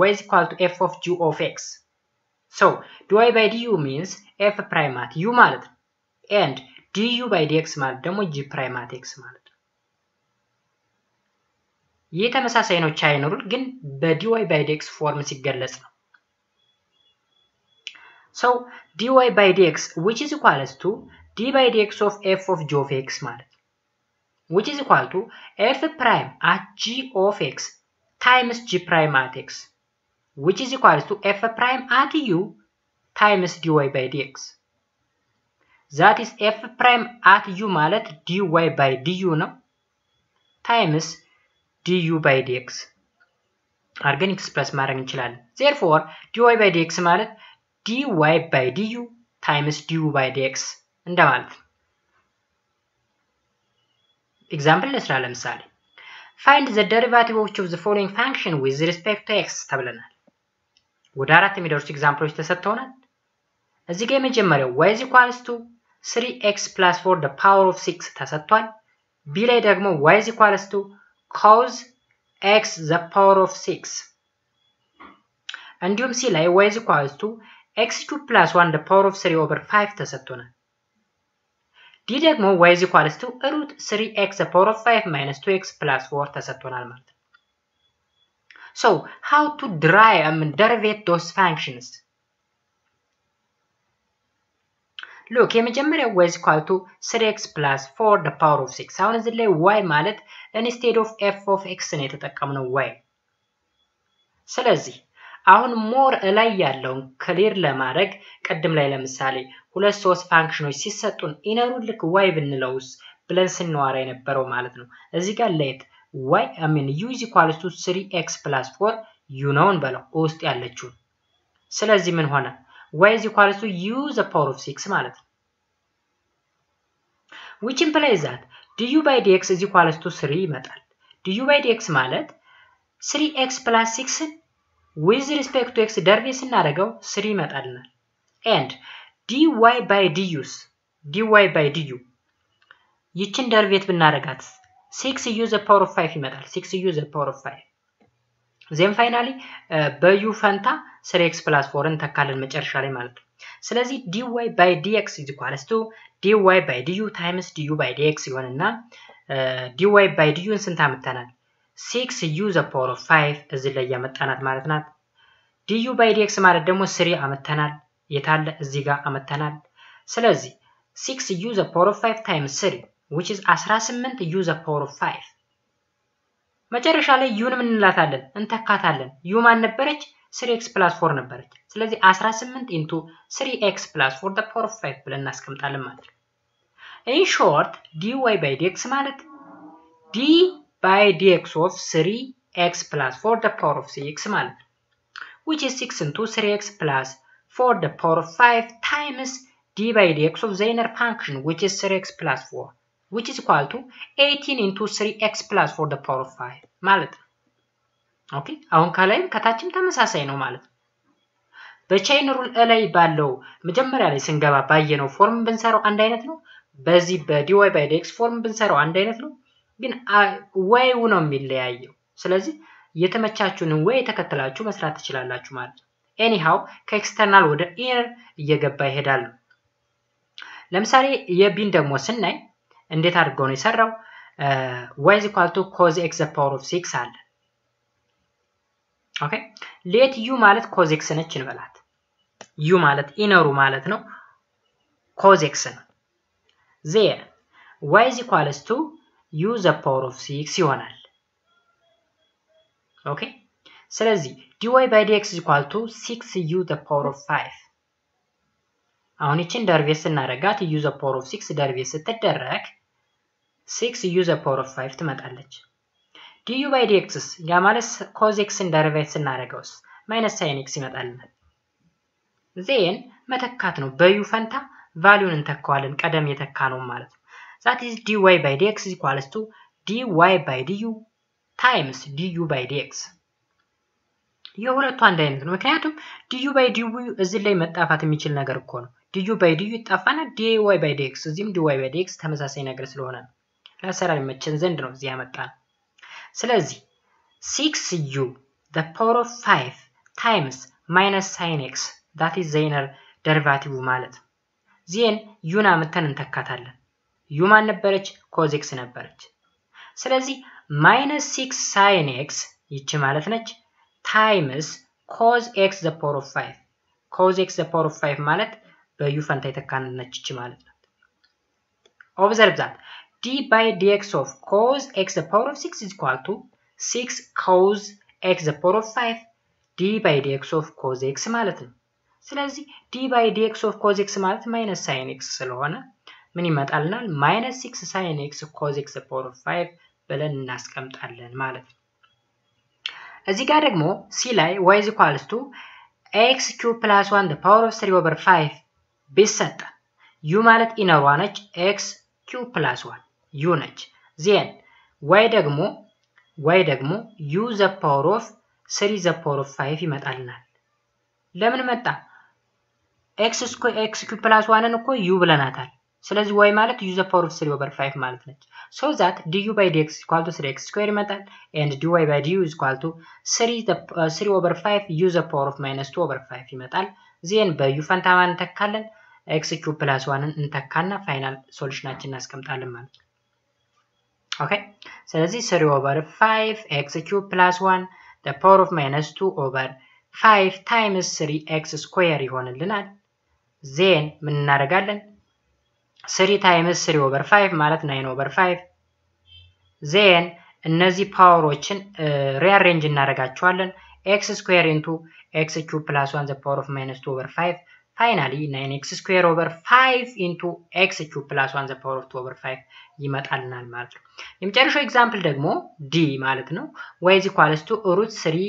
y is equal to f of g of x. so dy by du means f prime at u ማለት ነው and du by dx ማለት ደግሞ g prime at x ማለት ነው። ይህ ተመሳሳይ ነው chain rule ግን በdy by dx ፎርም ሲገለጽ ነው። So dy by dx which is equals to d by dx of f of g of x ማለት which is equal to f prime at g of x times g prime at x which is equals to f prime at u times dy by dx. That is f prime at u ማለት dy by du ነው times du by dx አርገን ኤክስፕረስ ማድረግ እንችላለን። therefore dy by dx ማለት dy by du times du by dx እንደማለት ነው። ኤግዛምፕል ለስራ ለምሳሌ find the derivative of the following function with respect to x ተብለናል። ወደ አራት የሚደርሱ ኤግዛምፕሎች ተሰጥተውናል። እዚህ ጋር የመጀመሪያው y is equals to 3x plus 4 the power of 6 ተሰጥቷል። b ላይ ደግሞ y is equals to cos x the power of 6 እንዲሁም c ላይ y is equals to x2 plus 1 the power of 3 over 5 ተሰጥቶናል። d ደግሞ y is equals to root 3x the power of 5 minus 2x plus 4 ተሰጥቶናል ማለት ነው። So how to derivate those functions? Look, የመጀመሪያው y is equal to 3x plus 4 the power of 6 አሁን እዚህ ላይ y ማለት instead of f of x ነው የተጠቀምነው y። ስለዚህ አሁን ሞር ላይ ያለውን ክሊር ለማድረግ ቀደም ላይ ለምሳሌ ሁለት ሶስት ፋንክሽኖች ሲሰጡን ኢነሩን ልክ y ብንለውስ ብለን ስንዋራ የነበረው ማለት ነው። እዚህ ጋር let y u is equals to 3x plus 4 u ነው እንበለው ውስጥ ያለችው። ስለዚህ ምን ሆነ y is equals to u the power of 6 ማለት ነው። which implies that du by dx is equals to 3 ይመጣል። du by dx ማለት 3x plus 6 with respect to x derivate ስናደርገው 3 ይመጣልናል። and dy by du ይችን derivate ብናደርጋት 6u the power of 5 ይመጣል። 6u the power of 5 then finally በu ፈንታ 3x plus 4 እንተካለን መጨረሻ ላይ ማለት ነው። ስለዚህ dy by dx is equals to dy by du times du by dx ይሆንና dy by du ስንት አመጣናል 6u the power of 5 እዚህ ላይ ያመጣናት ማለት ናት። du by dx ማለት ደግሞ 3 አመጣናል የታለ እዚህ ጋር አመጣናል። ስለዚህ 6u the power of 5 times 3 which is 18u the power of 5 መጨረሻ ላይ u ምን እንላታለን እንተካታለን። u ማን ነበረች 3x plus 4 ነበረች። ስለዚህ 18 into 3x plus 4 the power of 5 ብለን እናስቀምጣለን ማለት ነው። in short dy by dx ማለት d by dx of 3x plus 4 the power of 6 ማለት ነው which is 6 into 3x plus 4 the power of 5 times d by dx of the inner function which is 3x plus 4 which is equal to 18 into 3x plus 4 the power of 5 ማለት ነው። ኦኬ አሁን ከላይም ከታችም ተመሳሳይ ነው ማለት ነው። በቼይን ሩል ላይ ባለው መጀመሪያ ላይ ስንገባ ባየነው ፎርም ብንሰራው አንድ አይነት ነው። በዚህ በdy by dx ፎርም ብንሰራው አንድ አይነት ነው። ግን ወይው ነው የሚለያየው። ስለዚህ የተመቻችሁን ወይ ተከተላችሁ መስራት ትችላላችሁ ማለት ነው። anyhow ከኤክስተርናል ወደ ኢነር እየገባ ይሄዳል። ለምሳሌ የቢን ደግሞ ስናይ እንዴት አድርገው ነው የሰራው y is equal to cos x the power of 6 አለ። ኦኬ let u ማለት cos x ነች እንበላት። u ማለት ኢነሩ ማለት ነው cos x ነው። there y is equals to u the power of 6 ይሆናል። ኦኬ ስለዚህ dy by dx is equal to 6u the power of 5 አሁን እቺን ደርቤት ስናደርጋት u the power of 6 ደርቤት ስትደረግ 6u the power of 5 ትመጣለች። du by dx ያ ማለት cos x ደርቤት ስናደርገውስ minus sin x ይመጣልናል። then መተካት ነው በu ፈንታ ቫልዩን እንተካዋለን ቀደም የተካነው ማለት ነው። that is dy by dx is equals to dy by du times du by dx የሁለቱ አንድ አይነት ነው። ምክንያቱም du by du እዚህ ላይ መጣፋት የሚችል ነገር እኮ ነው። du by du ይጣፋና dy by dx እዚህም dy by dx ተመሳሳይ ነገር ስለሆነ ነው። ለሰራር መቸን ዘንድ ነው እዚህ ያመጣን። ስለዚህ 6u the power of 5 times minus sin x that is the inner derivative ማለት ነው። then u ና መተን እንተካታለን። u ማን ነበረች cos x ነበረች። ስለዚህ minus 6 sin x ይቺ ማለት ነች times cos x the power of 5 cos x the power of 5 ማለት በu ፈንታ የተካነች እቺ ማለት ነው observe that d by dx of cos x the power of 6 is equal to 6 cos x the power of 5 d by dx of cos x ማለት ነው ስለዚህ d by dx of cos x ማለት minus sin x ስለሆነ ምን ይመጣልናል minus 6 sin x cos x the power of 5 ብለን እናስቀምጣለን ማለት ነው እዚህ ጋር ደግሞ c ላይ y is equals to x cube plus 1 the power of 3 over 5 ቢሰጠ u ማለት ኢነሯ ነች x cube plus 1 u ነች then y ደግሞ u the power of 3 the power of 5 ይመጣልናል ለምን መጣ x cube plus 1 እኮ u ብለናታል ስለዚህ y ማለት u the power of 3 over 5 ማለት ነች so that du by dx equal to 3x square ይመጣል and dy by du is equal to 3 over 5 u the power of minus 2 over 5 ይመጣል then በu ፈንታ ማን እንተካለን x cube plus 1 እንተካና ፋይናል ሶሉሽናችን እናስቀምጣለን ማለት ነው ኦኬ ስለዚህ 3 over 5 x cube plus 1 the power of minus 2 over 5 times 3x square ይሆንልናል then ምን እናደርጋለን 3 times 3 over 5 ማለት 9 over 5 then እነዚህ ፓወሮችን rearrange እናደርጋቸዋለን x square into x cube plus 1 the power of minus 2 over 5 finally 9x square over 5 into x cube plus 1 the power of 2 over 5 ይመጣልናል ማለት ነው የመጨረሻው ኤግዛምፕል ደግሞ d ማለት ነው y is equals to root 3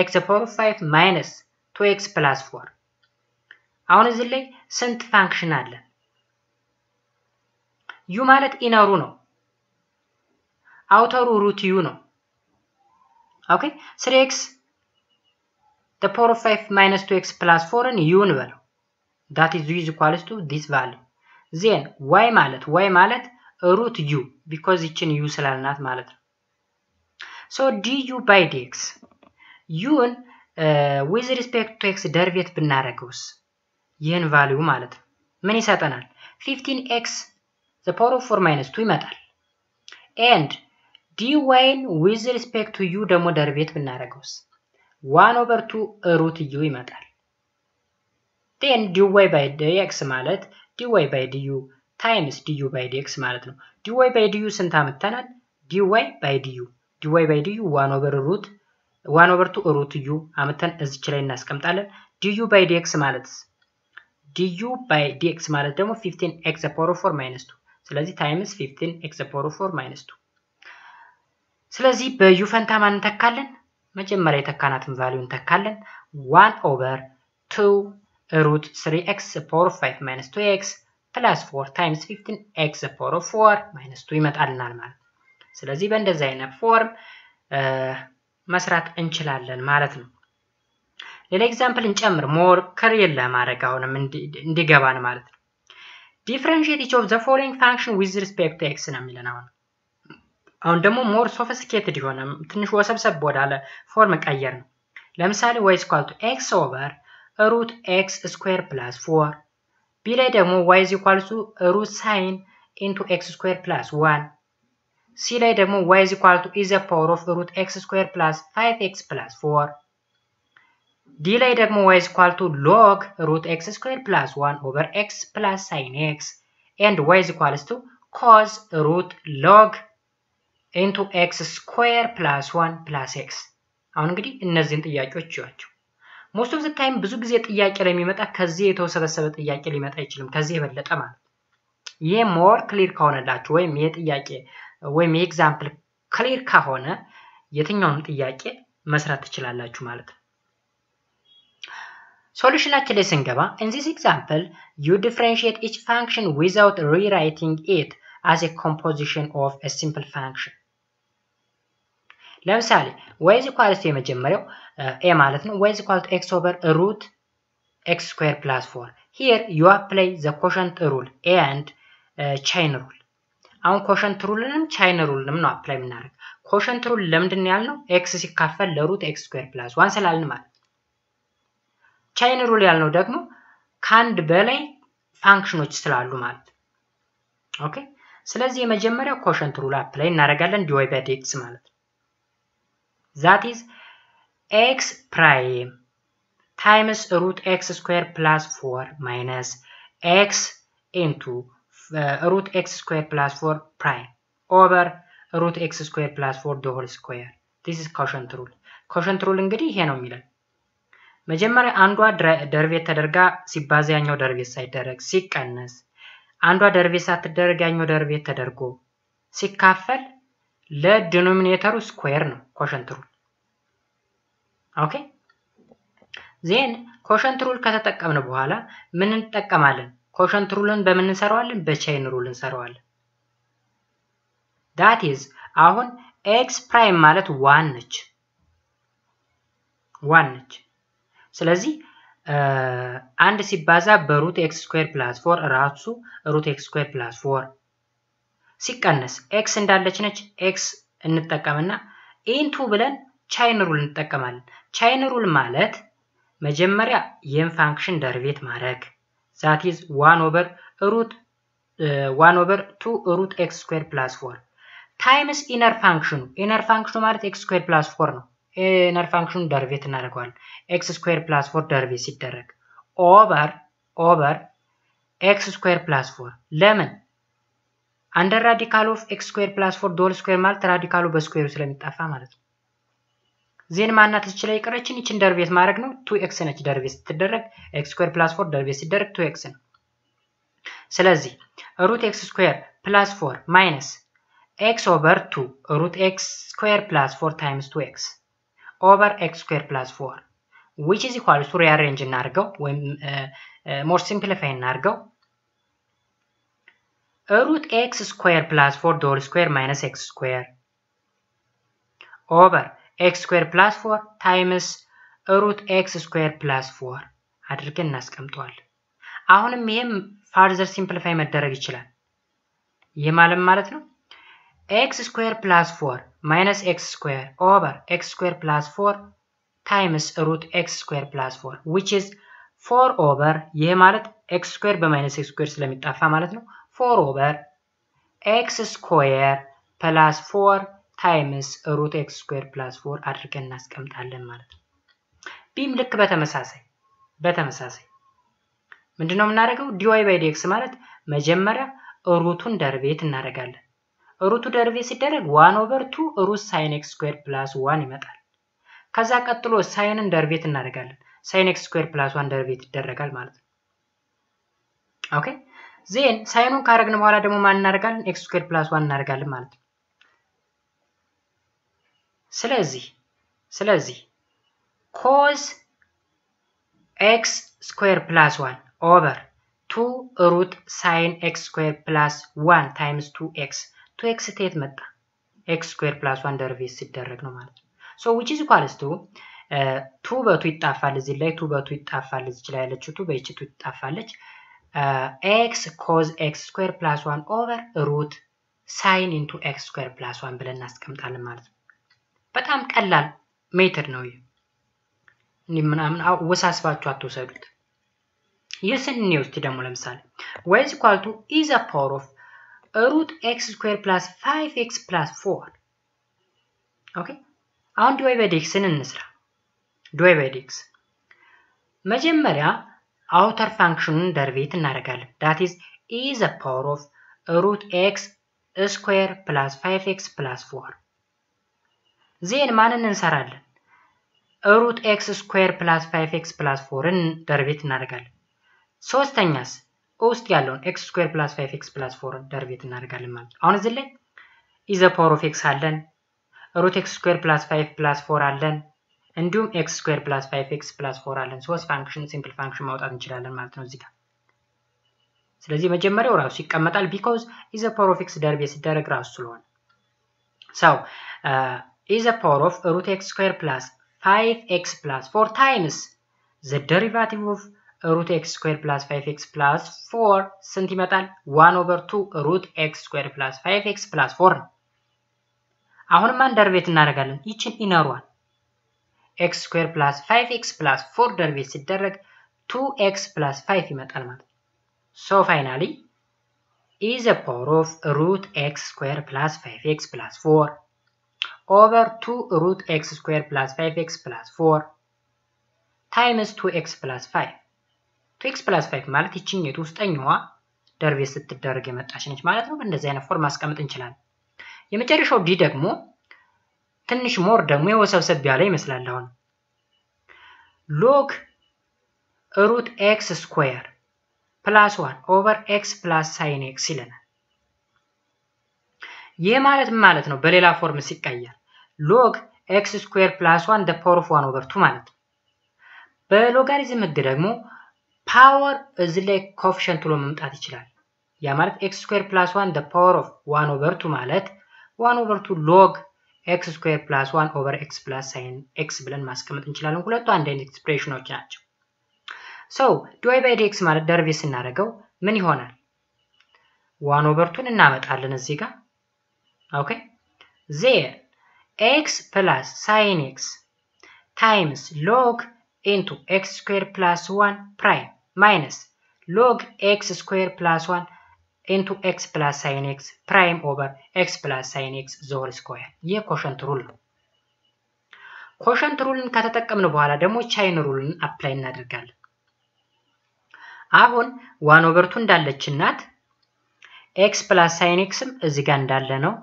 x the power of 5 minus 2x plus 4 አሁን እዚህ ላይ ስንት ፋንክሽን አለ u ማለት ኢነሩ ነው አውተሩ ሩት u ነው ኦኬ 3x the power of 5 minus 2x plus 4 ን u እንበለው that is u is equals to this value then y ማለት root u because ይችን u ስላልናት ማለት ነው so du by dx u ን with respect to x derivate ብናደርገውስ ይህን ቫልዩ ማለት ነው ምን ይሰጠናል 15x the power of 4 minus 2 ይመጣል and dy with respect to u ደግሞ derivate ብናደርገውስ 1 over 2 root u ይመጣል then dy by dx ማለት dy by du times du by dx ማለት ነው dy by du ስንት አመጣናል dy by du 1 over 2 root u አመጣን እዚች ላይ እናስቀምጣለን du by dx ማለት ደግሞ 15x the power of 4 minus 2 ስለዚህ times 15x the power of 4 minus 2 ስለዚህ በu ፈንታ ማን እንተካለን መጀመሪያ የተካናትን ቫልዩ እንተካለን 1 over 2 root 3x the power of 5 minus 2x plus 4 times 15x the power of 4 minus 2 ይመጣልናል ማለት ስለዚህ በእንደዚህ አይነት ፎርም መስራት እንችላለን ማለት ነው ሌላ ኤግዛምፕል እንጨምር ሞር ክሊር ለማድረግ አሁንም እንዲገባን ማለት ነው differentiate each of the following function with respect to x ነው የሚለን አሁን ደግሞ ሞር ሶፊስቲኬትድ የሆነ ትንሽ ወሰብሰብ ወዳለ ፎርም ቀየር ነው ለምሳሌ y is equal to x over root x square plus 4 b ላይ ደግሞ y is equal to root sin into x square plus 1 c ላይ ደግሞ y is equal to e the power of root x square plus 5x plus 4 d ላይ ደግሞ y is equal to log root x square plus 1 over x plus sin x and y is equal to cos root log into x square plus 1 plus x አሁን እንግዲህ እነዚህን ጥያቄዎች ይዋቸው most of the time ብዙ ጊዜ ጥያቄ ላይ የሚመጣ ከዚህ የተወሰበሰበ ጥያቄ ሊመጣ አይችልም ከዚህ የበለጠ ማለት ይሄ more clear ከሆነላችሁ ወይም ይሄ ጥያቄ ወይም ይሄ ኤግዛምፕል clear ከሆነ የትኛውም ጥያቄ መስራት ትችላላችሁ ማለት ነው ሶሉሽናችን ላይ ስንገባ in this example you differentiate each function without rewriting it as a composition of a simple function ለምሳሌ y is equal to የመጀመሪያው a ማለት ነው y is equal to x over root x square plus 4 here you apply the quotient rule and chain rule አሁን quotient ruleንም chain ruleንም ነው apply የምናደርግ quotient rule ለምንድን ነው ያልነው x ሲካፈል ለሩት x square plus 1 ስላልን ማለት chain rule ያልነው ደግሞ ካንድ በላይ ፋንክሽኖች ስላሉ ማለት ኦኬ ስለዚህ የመጀመሪያው quotient rule apply እናደርጋለን dy by dx ማለት that is x prime times root x square plus 4 minus x into root x square plus 4 prime over root x square plus 4 the whole square. This is quotient rule. Quotient rule እንግዲህ ይሄ ነው የሚለው መጀመሪያ አንዷ ደርቤት ተደርጋ ሲባዛ ያኛው ደርቤት ሳይደረግ ሲቀነስ አንዷ ደርቤት ሳትደረግ ያኛው ደርቤት ተደርጎ ሲካፈል ለዲኖሚኔተሩ ስኩዌር ነው quotient rule. ኦኬ ዜን quotient rule ከተጠቀምን በኋላ ምን እንጠቀማለን? quotient ruleን በምን እንሰራዋለን? በchain rule እንሰራዋለን። that is አሁን x prime ማለት 1 ነች 1 ነች ስለዚህ አንድ ሲባዛ በሩት x square plus 4 ራሱ ሩት x square plus 4 ሲቀነስ x እንዳለች ነች x እንጠቀምና ኢንቱ ብለን chain rule እንጠቀማለን። chain rule ማለት መጀመሪያ የን ፋንክሽን ደሪቬት ማድረግ that is 1 over 2 root x square plus 4 times inner function ማለት x square plus 4 ነው inner function ደሪቬት እናደርጋለን x square plus 4 ደሪቬት ሲደረግ over x square plus 4 ለምን under radical of x square plus 4 whole square ማለት ራዲካሉ በስኩዌሩ ስለሚጣፋ ማለት ነው ዜን ማናት ይችላል ይቀርችን ይችን ደሪቬት ማድረግ ነው 2x ነች ደሪቬት ስትደረግ x square plus 4 ደሪቬት ሲደረግ 2x ነው ስለዚህ root x square plus 4 minus x over 2 root x square plus 4 times 2x over x square plus 4 which is equal to rearrange እናርገው ወይም more simplify እናርገው root x square plus 4 whole square minus x square over x square plus 4 times root x square plus 4 አድርገን እናስቀምጠዋለን አሁንም ይሄም further simplify መደረግ ይችላል ይሄ ማለት ነው x square plus 4 minus x square over x square plus 4 times root x square plus 4 which is 4 over ይሄ ማለት x square በminus x square ስለሚጣፋ ማለት ነው 4 over x square plus 4 times root x square plus 4 አድርገን እናስቀምጣለን ማለት ነው ቢም ልክ በተመሳሳይ ምንድነው የምናደርገው dy by dx ማለት መጀመሪያ ሩቱን ደሪቬት እናደርጋለን ሩቱ ደሪቬት ሲደረግ 1 over 2 root sin x square plus 1 ይመጣል ከዛ ቀጥሎ ሳይንን ደሪቬት እናደርጋለን sin x square plus 1 ደሪቬት ይደረጋል ማለት ነው ኦኬ ዜን ሳይኑን ካረግን በኋላ ደግሞ ማን እናደርጋለን x square plus 1 እናደርጋለን ማለት ነው ስለዚህ cos x square plus 1 over 2 root sin x square plus 1 times 2x ስቴት መጣ x square plus 1 ደሪቬት ሲደረግ ነው ማለት ነው so which is equals to 2 በ2 ይጣፋል እዚህ ላይ 2 በ2 ይጣፋል እዚህ ላይ ያለችው 2 በእቺ 2 ይጣፋለች x cos x square plus 1 over root sin into x square plus 1 ብለን እናስቀምጣለን ማለት ነው በጣም ቀላል ሜተድ ነው ይሄ ምናምን ወሳስባችሁ አትወሰዱት የስንኔ ውስጥ ደግሞ ለምሳሌ y is equal to e the power of root x square plus 5x plus 4 ኦኬ አሁን dy by dx እንስራ dy by dx መጀመሪያ outer function ደሪቬት እናደርጋለን that is e the power of root x square plus 5x plus 4 ዜን ማንን እንሰራለን root x square plus 5x plus 4ን ደሪቬት እናደርጋለን ሶስተኛስ ውስጥ ያለውን x square plus 5x plus 4 ደሪቬት እናደርጋለን ማለት አሁን እዚህ ላይ e the power of x አለን root x square plus 5 plus 4 አለን እንዲሁም x square plus 5x plus 4 አለን ሶስት ፋንክሽን ሲምፕል ፋንክሽን ማውጣት እንችላለን ማለት ነው እዚህ ጋር ስለዚህ መጀመሪያው ራሱ ይቀመጣል because e the power of x ደሪቬት ሲደረግ ራሱ ስለሆነ so e the power of root x square plus 5x plus 4 times the derivative of root x square plus 5x plus 4 ስንት ይመጣል 1 over 2 root x square plus 5x plus 4 ነው አሁን ማን ደሪቬት እናደርጋለን ይችን ኢነሯን x square plus 5x plus 4 ደሪቬት ሲደረግ 2x plus 5 ይመጣል ማለት so finally e the power of root x square plus 5x plus 4 over 2 root x square plus 5x plus 4 times 2x plus 5 2x plus 5 ማለት ይችኛይቱ ውስጠኛዋ ደርቤት ስትደረግ የመጣች ነች ማለት ነው። በእንደዚህ አይነት ፎርም ማስቀመጥ እንችላለን። የመጨረሻው ዲ ደግሞ ትንሽ ሞር ደግሞ የወሰብሰብ ያለ ይመስላል። አሁን log root x square plus 1 over x plus sin x ይለናል። ይሄ ማለት ነው በሌላ ፎርም ሲቀየር log x square plus 1 the power of 1 over 2 ማለት ነው። በሎጋሪዝም ህግ ደግሞ ፓወር እዚህ ላይ ኮኤፊሺየንት ብሎ መምጣት ይችላል። ያ ማለት x square plus 1 the power of 1 over 2 ማለት 1 over 2 log x square plus 1 over x plus sin x ብለን ማስቀመጥ እንችላለን። ሁለቱ አንድ አይነት ኤክስፕሬሽኖች ናቸው። so dy by dx ማለት ደርቤት ስናደርገው ምን ይሆናል? 1 over 2 እናመጣለን እዚህ ጋር ኦኬ then x plus sin x times log into x square plus 1 prime minus log x square plus 1 into x plus sin x prime over x plus sin x the whole square ይሄ ኮሸንት ሩል ነው። ኮሸንት ሩልን ከተጠቀምን በኋላ ደግሞ ቻይን ሩልን አፕላይ እናደርጋለን። አሁን 1 over 2 እንዳለችናት x plus sin xም እዚህ ጋር እንዳለ ነው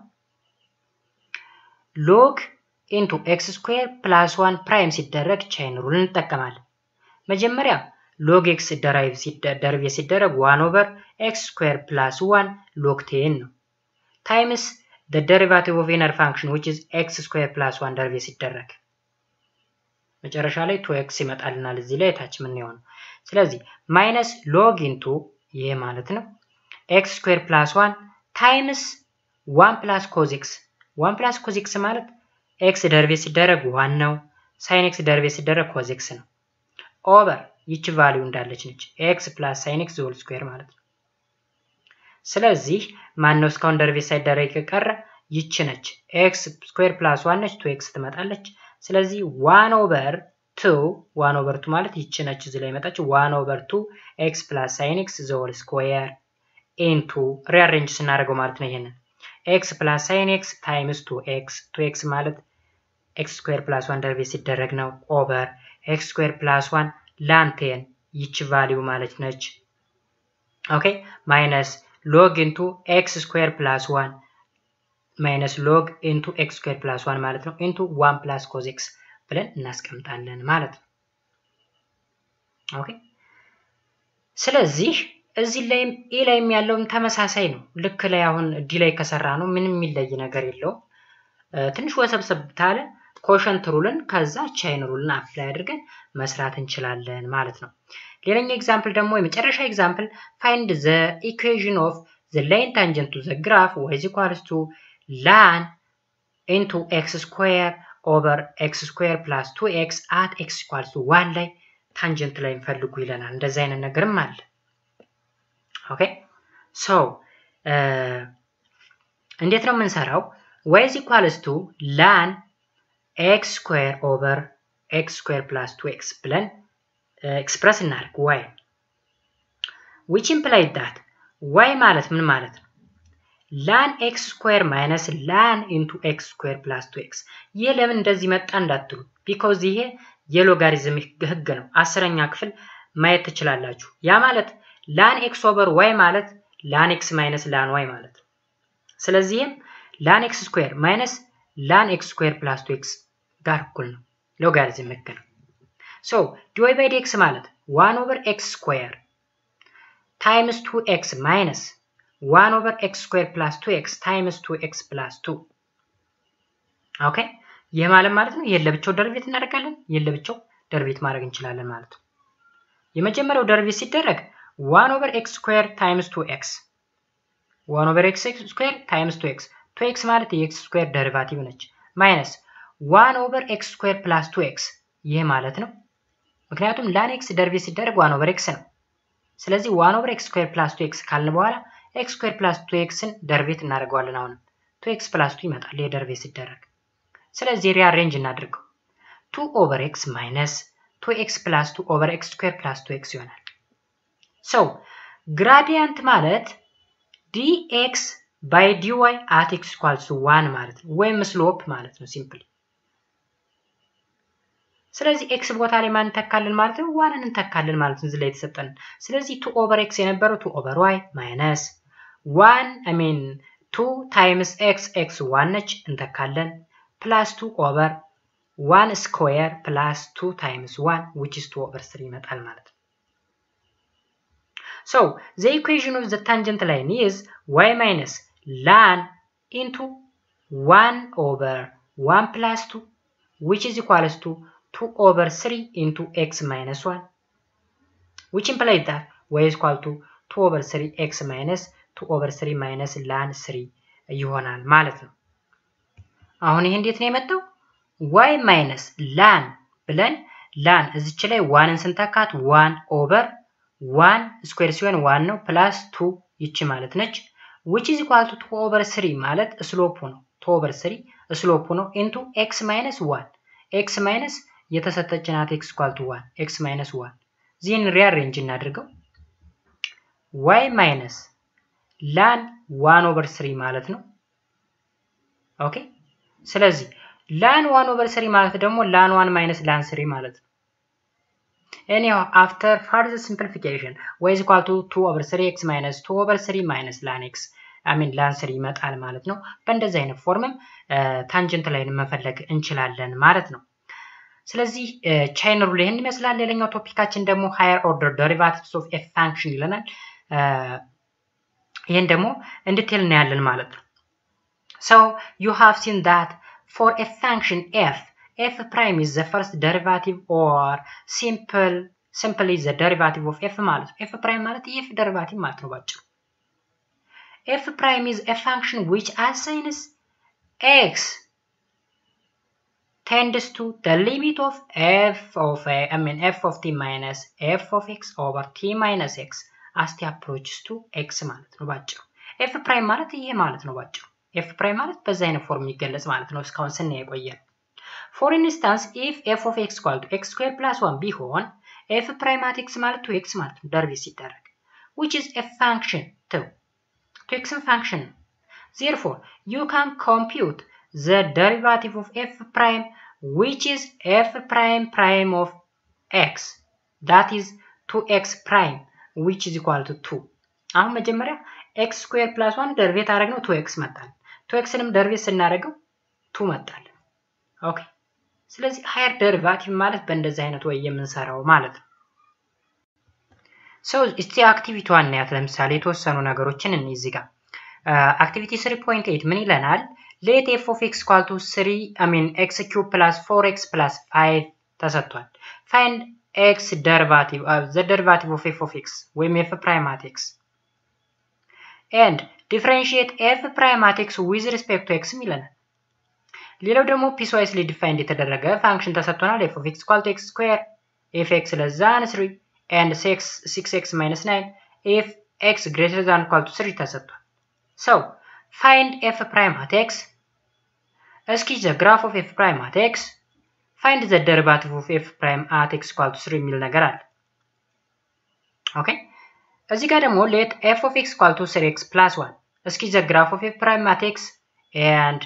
log into x square plus 1 prime ሲደረግ ቻይን ሩልን እንጠቀማለን። መጀመሪያ log x ደርቤት ሲደረግ 1 over x square plus 1 log 10 ነው times the derivative of inner function which is x square plus 1 ደርቤት ሲደረግ መጨረሻ ላይ 2x ይመጣልናል እዚህ ላይ ታች ምን ይሆን? ስለዚህ minus log into ይሄ ማለት ነው x square plus 1 times 1 plus cos x 1 plus cos x ማለት x ደርቤት ሲደረግ 1 ነው sin x ደርቤት ሲደረግ cos x ነው over ይች ቫልዩ እንዳለች ነች x plus sin x whole square ማለት ነው። ስለዚህ ማን ነው እስካሁን ደርቤት ሳይደረግ የቀረ ይች ነች x square plus 1 ነች 2x ትመጣለች። ስለዚህ 1 over 2 ማለት ይች ነች እዚህ ላይ መጣች 1 over 2 x plus sin x the whole square into rearrange ስናደርገው ማለት ነው ይሄንን x plus sin x times 2x ማለት x square plus 1 ደርቤት ሲደረግ ነው over x square plus 1 ላንቴን ይች ቫልዩ ማለት ነች ኦኬ minus log into x square plus 1 minus log into x square plus 1 ማለት ነው into 1 plus cos x ብለን እናስቀምጣለን ማለት ነው ኦኬ። ስለዚህ እዚህ ላይም ኤ ላይም ያለውም ተመሳሳይ ነው። ልክ ላይ አሁን ዲ ላይ ከሰራ ነው ምንም የሚለይ ነገር የለውም። ትንሽ ወሰብሰብ ታለ ኮሸንት ሩልን ከዛ ቻይን ሩልን አፕላይ አድርገን መስራት እንችላለን ማለት ነው። ሌላኛው ኤግዛምፕል ደግሞ የመጨረሻ ኤግዛምፕል find the equation of the line tangent to the graph y is equals to ln into x square over x square plus 2x at x equals to 1 ላይ ታንጀንት ላይ እንፈልጉ ይለናል። እንደዛ አይነት ነገርም አለ ኦኬ። ሶ እንዴት ነው የምንሰራው? y is equals to ln x square over x square plus 2x ብለን ኤክስፕረስ እናድርግ y which implies that y ማለት ምን ማለት ነው? ln x square minus ln into x square plus 2x ይሄ ለምን እንደዚህ መጣ እንዳትሉ because ይሄ የሎጋሪዝም ህግ ነው። 10ኛ ክፍል ማየት ትችላላችሁ። ያ ማለት ln x over y ማለት ln x minus ln y ማለት ነው። ስለዚህም ln x square minus ln x square plus 2x ጋር እኩል ነው ሎጋሪዝም ህግ ነው። so dy by dx ማለት 1 over x square times 2x minus 1 over x square plus 2x times 2x plus 2 ኦኬ። ይሄ ማለት ነው ይሄን ለብቻው ደርቤት እናደርጋለን ይሄን ለብቻው ደርቤት ማድረግ እንችላለን ማለት ነው። የመጀመሪያው ደርቤት ሲደረግ 1 over x square times 2x 1 over x square times 2x 2x ማለት የx square ደሪቫቲቭ ነች minus 1 over x square plus 2x ይሄ ማለት ነው ምክንያቱም ln x ደርቤት ሲደረግ 1 over x ነው። ስለዚህ 1 over x square plus 2x ካልን በኋላ x square plus 2xን ደርቤት እናደርገዋለን። አሁን 2x plus 2 ይመጣል ይሄ ደርቤት ሲደረግ። ስለዚህ ሪአሬንጅ እናድርገው 2 over x minus 2x plus 2 over x square plus 2x ይሆናል። so gradient ማለት dx by dy at x equals to 1 ማለት ነው ወይም ስሎፕ ማለት ነው ሲምፕሊ። ስለዚህ x ቦታ ላይ ማን ተካልን ማለት ነው 1 እንተካልን ማለት ነው እዚህ ላይ የተሰጠን ስለዚህ 2 over x የነበረው 2 over y minus 1 2 times x 1 ነች እንተካለን plus 2 over 1 square plus 2 times 1 which is 2 over 3 ይመጣል ማለት ነው so the equation of the tangent line is y minus ln into 1 over 1 plus 2 which is equals to 2 over 3 into x minus 1 which implies that y is equal to 2 over 3 x minus 2 over 3 minus ln 3 ይሆናል ማለት ነው አሁን ይሄ እንዴት ነው የመጣው y minus ln ብለን ln እዚች ላይ 1 ን ስንተካት 1 over 1 ስኩዌር ሲሆን 1 ነው plus 2 ይቺ ማለት ነች which is equal to 2 over 3 ማለት ስሎፑ ነው 2 over 3 ስሎፑ ነው into x minus 1 x minus የተሰጠችናት x equal to 1 x minus 1 ዚህን ሪአሬንጅ እናድርገው y minus ln 1 over 3 ማለት ነው ኦኬ ስለዚህ ln 1 over 3 ማለት ደግሞ ln 1 minus ln 3 ማለት ነው anyhow after further simplification y is equal to 2 over 3x minus 2 over 3 minus ln x ln 3 ይመጣል ማለት ነው በእንደዚህ አይነት ፎርምም ታንጀንት ላይን መፈለግ እንችላለን ማለት ነው ስለዚህ chain rule ይሄን ይመስላል ሌላኛው ቶፒካችን ደግሞ higher order derivatives of f function ይለናል ይሄን ደግሞ እንዲቴል ነው ያለን ማለት ነው so you have seen that for a function f prime is the first derivative or simply the derivative of f ማለት f prime ማለት f derivative ማለት ነው ባጭሩ f prime is a function which assigns x tends to the limit of f of t minus f of x over t minus x as t approaches to x ማለት ነው ባጭሩ f prime ማለት ይሄ ማለት ነው ባጭሩ f prime ማለት በዛ አይነት ፎርም ይገለጽ ማለት ነው እስካሁን ስናይ ቆየን for instance if f of x equal to x square plus 1 ቢሆን f prime at x ማለት 2x ማለት ነው ደርቤ ሲደረግ which is a function 2x function therefore you can compute the derivative of f prime which is f prime of x that is 2x prime which is equal to 2 አሁን መጀመሪያ x square plus 1 ደርቤት አደረግነው 2x መጣል 2x ንም ደርቤት ስናደርገው 2 መጣል ኦኬ ስለዚህ higher derivative ማለት በእንደዚህ አይነት ወይ የምንሰራው ማለት ነው so እስቲ አክቲቪቲ 1 ነው ለምሳሌ የተወሰኑ ነገሮችን እንይዝ ጋር አክቲቪቲ 3.8 ምን ይለናል let f of x equal to 3 x cube plus 4x plus 5 ተሰጥቷል find x derivative the derivative of f of x ወይም f prime at x and differentiate f prime at x with respect to x ይለናል ሌላው ደግሞ piecewise defined የተደረገ ፋንክሽን ተሰጥቷል f of x equal to x square if x less than 3 and 6x minus 9 if x greater than or equal to 3 ተሰጥቷል so find f prime at x እስኪ the graph of f prime at x find the derivative of f prime at x equal to 3 የሚል ነገር አለ ኦኬ እዚህ ጋር ደግሞ let f of x equal to 3x plus 1 እስኪ the graph of f prime at x and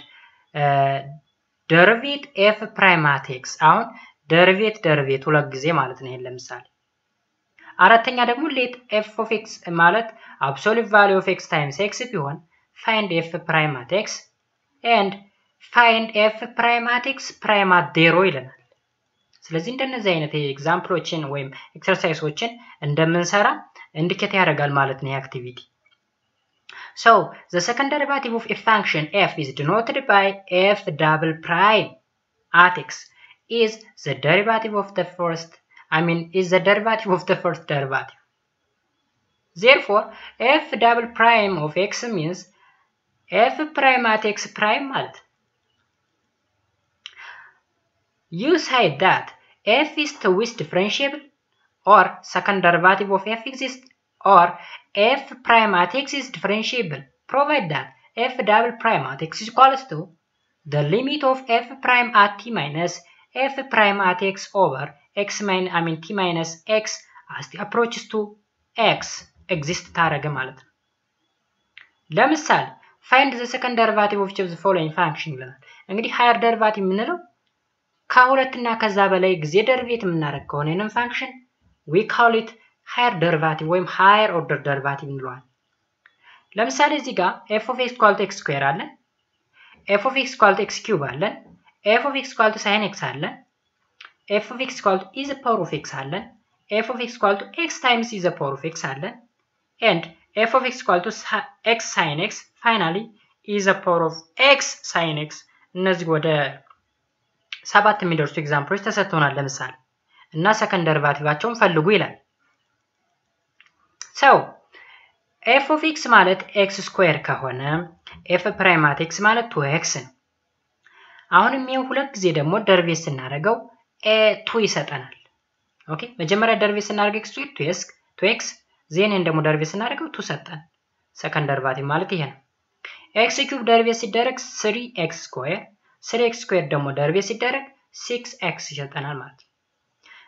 derivate f prime at x አሁን derivate ሁለት ጊዜ ማለት ነው ይሄን ለምሳሌ አራተኛ ደግሞ let f of x ማለት absolute value of x times x ቢሆን find f prime at x and find f prime at x prime at 0 ይለናል ስለዚህ እንደነዚህ አይነት ኤግዛምፕሎችን ወይም ኤክሰርሳይሶችን እንደምንሰራ ኢንዲኬት ያደርጋል ማለት ነው አክቲቪቲ so the second derivative of a function f is denoted by f double prime at x is the derivative of the first is the derivative of the first derivative therefore f double prime of x means f prime at x prime ማለት you say that f is twice differentiable or second derivative of f exists or f prime at x is differentiable provide that f double prime at x is equals to the limit of f prime at t minus f prime at x over x t minus x as it approaches to x exist ታረገ ማለት ነው ለምሳሌ find the second derivative of the following function ይላል እንግዲህ higher derivative ምንለው ከሁለትና ከዛ በላይ ጊዜ ደሪቬት የምናደርግ ከሆነ ይህንን ፋንክሽን we call it higher derivative ወይም higher order derivative እንለዋለን። ለምሳሌ እዚህ ጋር f of x equal to x square አለን፣ f of x equal to x cube አለን፣ f of x equal to sin x አለን፣ f of x equal to e the power of x አለን፣ f of x equal to x times e the power of x አለን and f of x equal to x sin x finally e the power of x sin x እነዚህ ወደ 7 የሚደርሱ ኤግዛምፕሎች ተሰጥተውናል ለምሳሌ እና ሰከንድ ደሪቫቲቫቸውን ፈልጉ ይላል። so f of x ማለት x ስኩዌር ከሆነ f ፕራይም at x ማለት 2x ነው። አሁንም ይሄን ሁለት ጊዜ ደግሞ ደሪቬት ስናደርገው 2 ይሰጠናል። ኦኬ መጀመሪያ ደሪቬት ስናደርግ x 2x ዜን እንደሞ ደሪቬት ስናደርገው 2 ሰጠን። ሰከንድ ደሪቫቲቭ ማለት ይሄ ነው። x cube ደሪቬት ሲደረግ 3x ስኩዌር 3x ስኩዌር ደግሞ ደሪቬት ሲደረግ 6x ይሰጠናል ማለት ነው።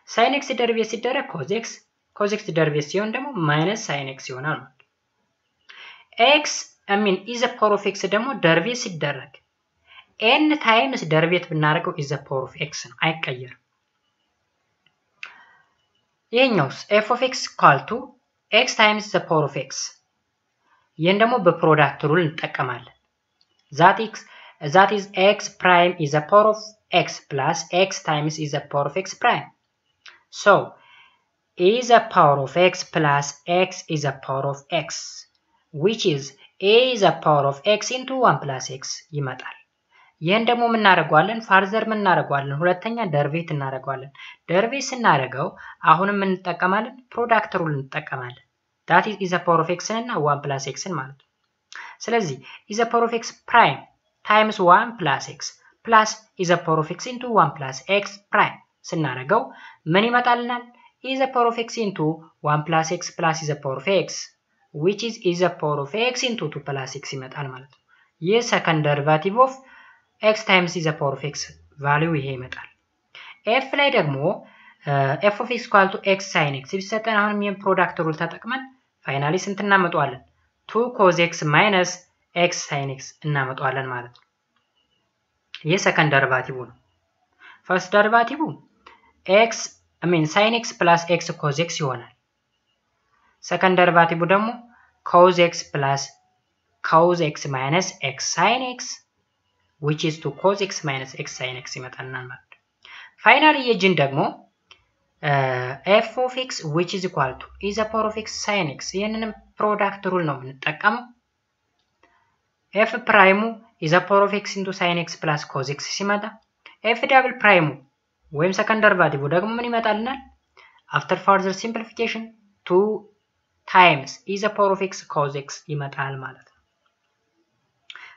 sin x ደሪቬት ሲደረግ cos x ደሪቬት ሲሆን ደግሞ -sin x ይሆናል ማለት ነው። x e the power of x ደግሞ ደሪቬት ሲደረግ n times ደሪቬት ብናደርገው e the power of x ነው አይቀየርም። ይሄኛውስ f of x equal to x times the power of x ይሄን ደግሞ በፕሮዳክት ሩል እንጠቀማለን። that is x prime is the power of x plus x times is the power of x prime. So is the power of x plus x is the power of x which is a is the power of x into 1 plus x ይመጣል። ይሄን ደግሞ ምን እናደርጋለን? ፋርዘር ምን እናደርጋለን? ሁለተኛ ደሪቬት እናደርጋለን። ደሪቬት ስናደርገው አሁንም ምን እንጠቀማለን? ፕሮዳክት ሩል እንጠቀማለን። that is the power of x እና 1 plus x ማለት ነው። ስለዚህ is the power of x prime times 1 plus x plus is the power of x into 1 plus x prime ስናደርገው ምን ይመጣልናል? is the power of x into 1 plus x plus is the power of x which is the power of x into 2 plus x ይመጣል ማለት ነው። ይህ ሰከንድ ደሪቫቲቭ ኦፍ x times is the power of x value ይሄ ይመጣል። f ላይ ደግሞ f of x equal to x sin x ቢሰጠን አሁንም ይሄን ፕሮዳክት ሩል ተጠቅመን ፋይናሊ ስንት እናመጣዋለን? 2 cos x minus x sin x እናመጣዋለን ማለት ነው። ይሄ ሰከንድ ደሪቫቲቭ ነው። ፈርስት ደሪቫቲቭ x sin x plus x cos x ይሆናል። ሰከንድ ደሪቫቲቭ ደግሞ cos x plus cos x minus x sin x which is to cos x minus x sin x ይመጣልናል ማለት ነው። ፋይናሊ የጂን ደግሞ f of x which is equal to is the power of x sin x ይሄንንም ፕሮዳክት ሩል ነው የምንጠቀመው። f ፕራይሙ is the power of x into sin x plus cos x ሲመጣ f double ፕራይሙ ወይም ሰከንድ ደሪቫቲቭ ደግሞ ምን ይመጣልናል? after further simplification 2 times is the power of x cos x ይመጣል ማለት ነው።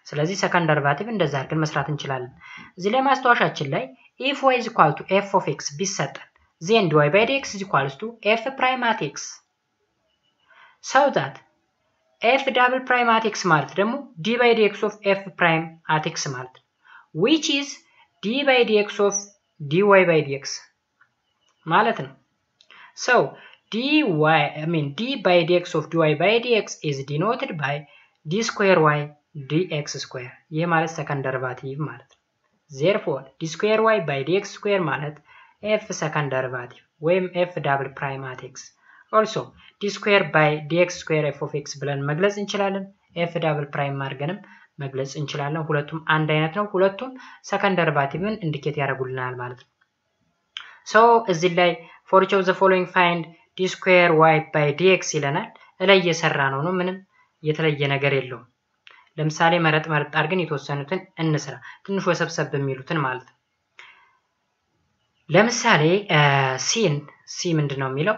ስለዚህ ሰከንድ ደሪቫቲቭ እንደዛ አድርገን መስራት እንችላለን። እዚህ ላይ ማስተዋሻችን ላይ if y is equal to f of x ቢሰጠን then dy by dx is equal to f prime at x so that f double prime at x ማለት ደግሞ d by dx of f prime at x ማለት ነው which is d by dx of dy by dx ማለት ነው። so d by dx of dy by dx is denoted by d square y dx square ይሄ ማለት ሰከንድ ደሪቫቲቭ ማለት ነው። therefore d square y by dx square ማለት f second derivative ወይም f double prime at x also d square by dx square f of x ብለን መግለጽ እንችላለን። f double prime ማድረግንም መግለጽ እንችላለን። ሁለቱም አንድ አይነት ነው። ሁለቱም second derivative-ን ኢንዲኬት ያደርጉልናል ማለት ነው። so እዚህ ላይ for each of the following find d square y by dx ይለናል። ላይ እየሰራ ነው ምንም የተለየ ነገር የለውም። ለምሳሌ መረጥ አድርገን የተወሰኑትን እንስራ ትንሽ ወሰብሰብ በሚሉትን ማለት ነው። ለምሳሌ c ምንድነው የሚለው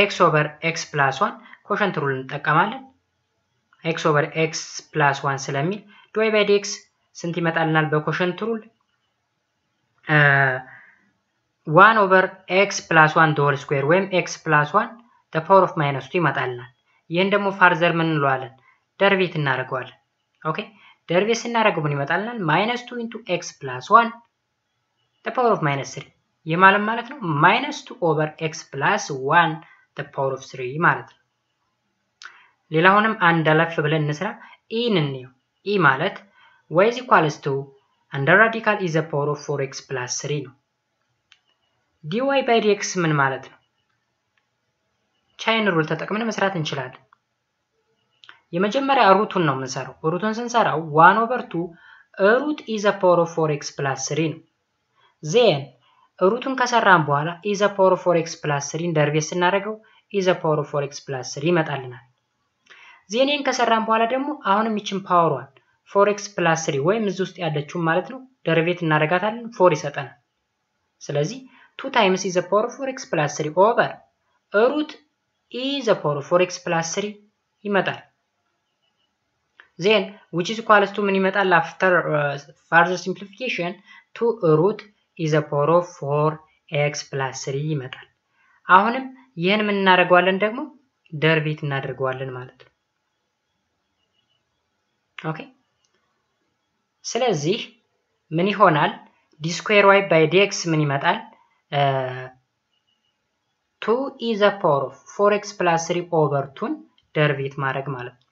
x over x plus 1 quotient rule እንጠቀማለን። x over x plus 1 ስለሚል dy by dx ስንት ይመጣልናል በquotient rule 1 over x plus 1 the whole square ወይም x plus 1 the power of minus 2 ይመጣልናል። ይሄን ደግሞ ፋርዘር ምን እንለዋለን? ደሪቬት እናደርገዋለን። ኦኬ ደሪቬት ስናደርገው ምን ይመጣልናል? -2 into x plus 1 the power of minus 3 ይህ ማለት ነው -2 over x plus 1 the power of 3 ማለት ነው። ሌላውንም አንድ አለፍ ብለን እንስራ። e እንየው። e ማለት y is equals to under radical is the power of 4x plus 3 ነው። dy by dx ምን ማለት ነው? ቻይን ሩል ተጠቅመን መስራት እንችላለን። የመጀመሪያ ሩቱን ነው የምንሰራው። ሩቱን ስንሰራው 1/2 root is the power of 4x plus 3 ነው። then ሩቱን ከሰራን በኋላ is the power of 4x plus 3 ደርቤት ስናደርገው is the power of 4x plus 3 ይመጣልናል። ዜኔን ከሰራን በኋላ ደግሞ አሁንም ይችን ፓወሯን 4x plus 3 ወይም እዚህ ውስጥ ያለችው ማለት ነው ደርቤት እናደርጋታለን 4 ይሰጠናል። ስለዚህ 2 times is the power of 4x plus 3 over root is the power of 4x plus 3 ይመጣል። then which is equals to ምን ይመጣል after further simplification 2 root is the power of 4x plus 3 ይመጣል። አሁንም ይሄን ምን እናደርጋለን ደግሞ ደርቤት እናደርጋለን ማለት ነው። ኦኬ ስለዚህ ምን ይሆናል d square y by dx ምን ይመጣል 2 is the power of 4x plus 3 over 2 ደርቤት ማድረግ ማለት ነው።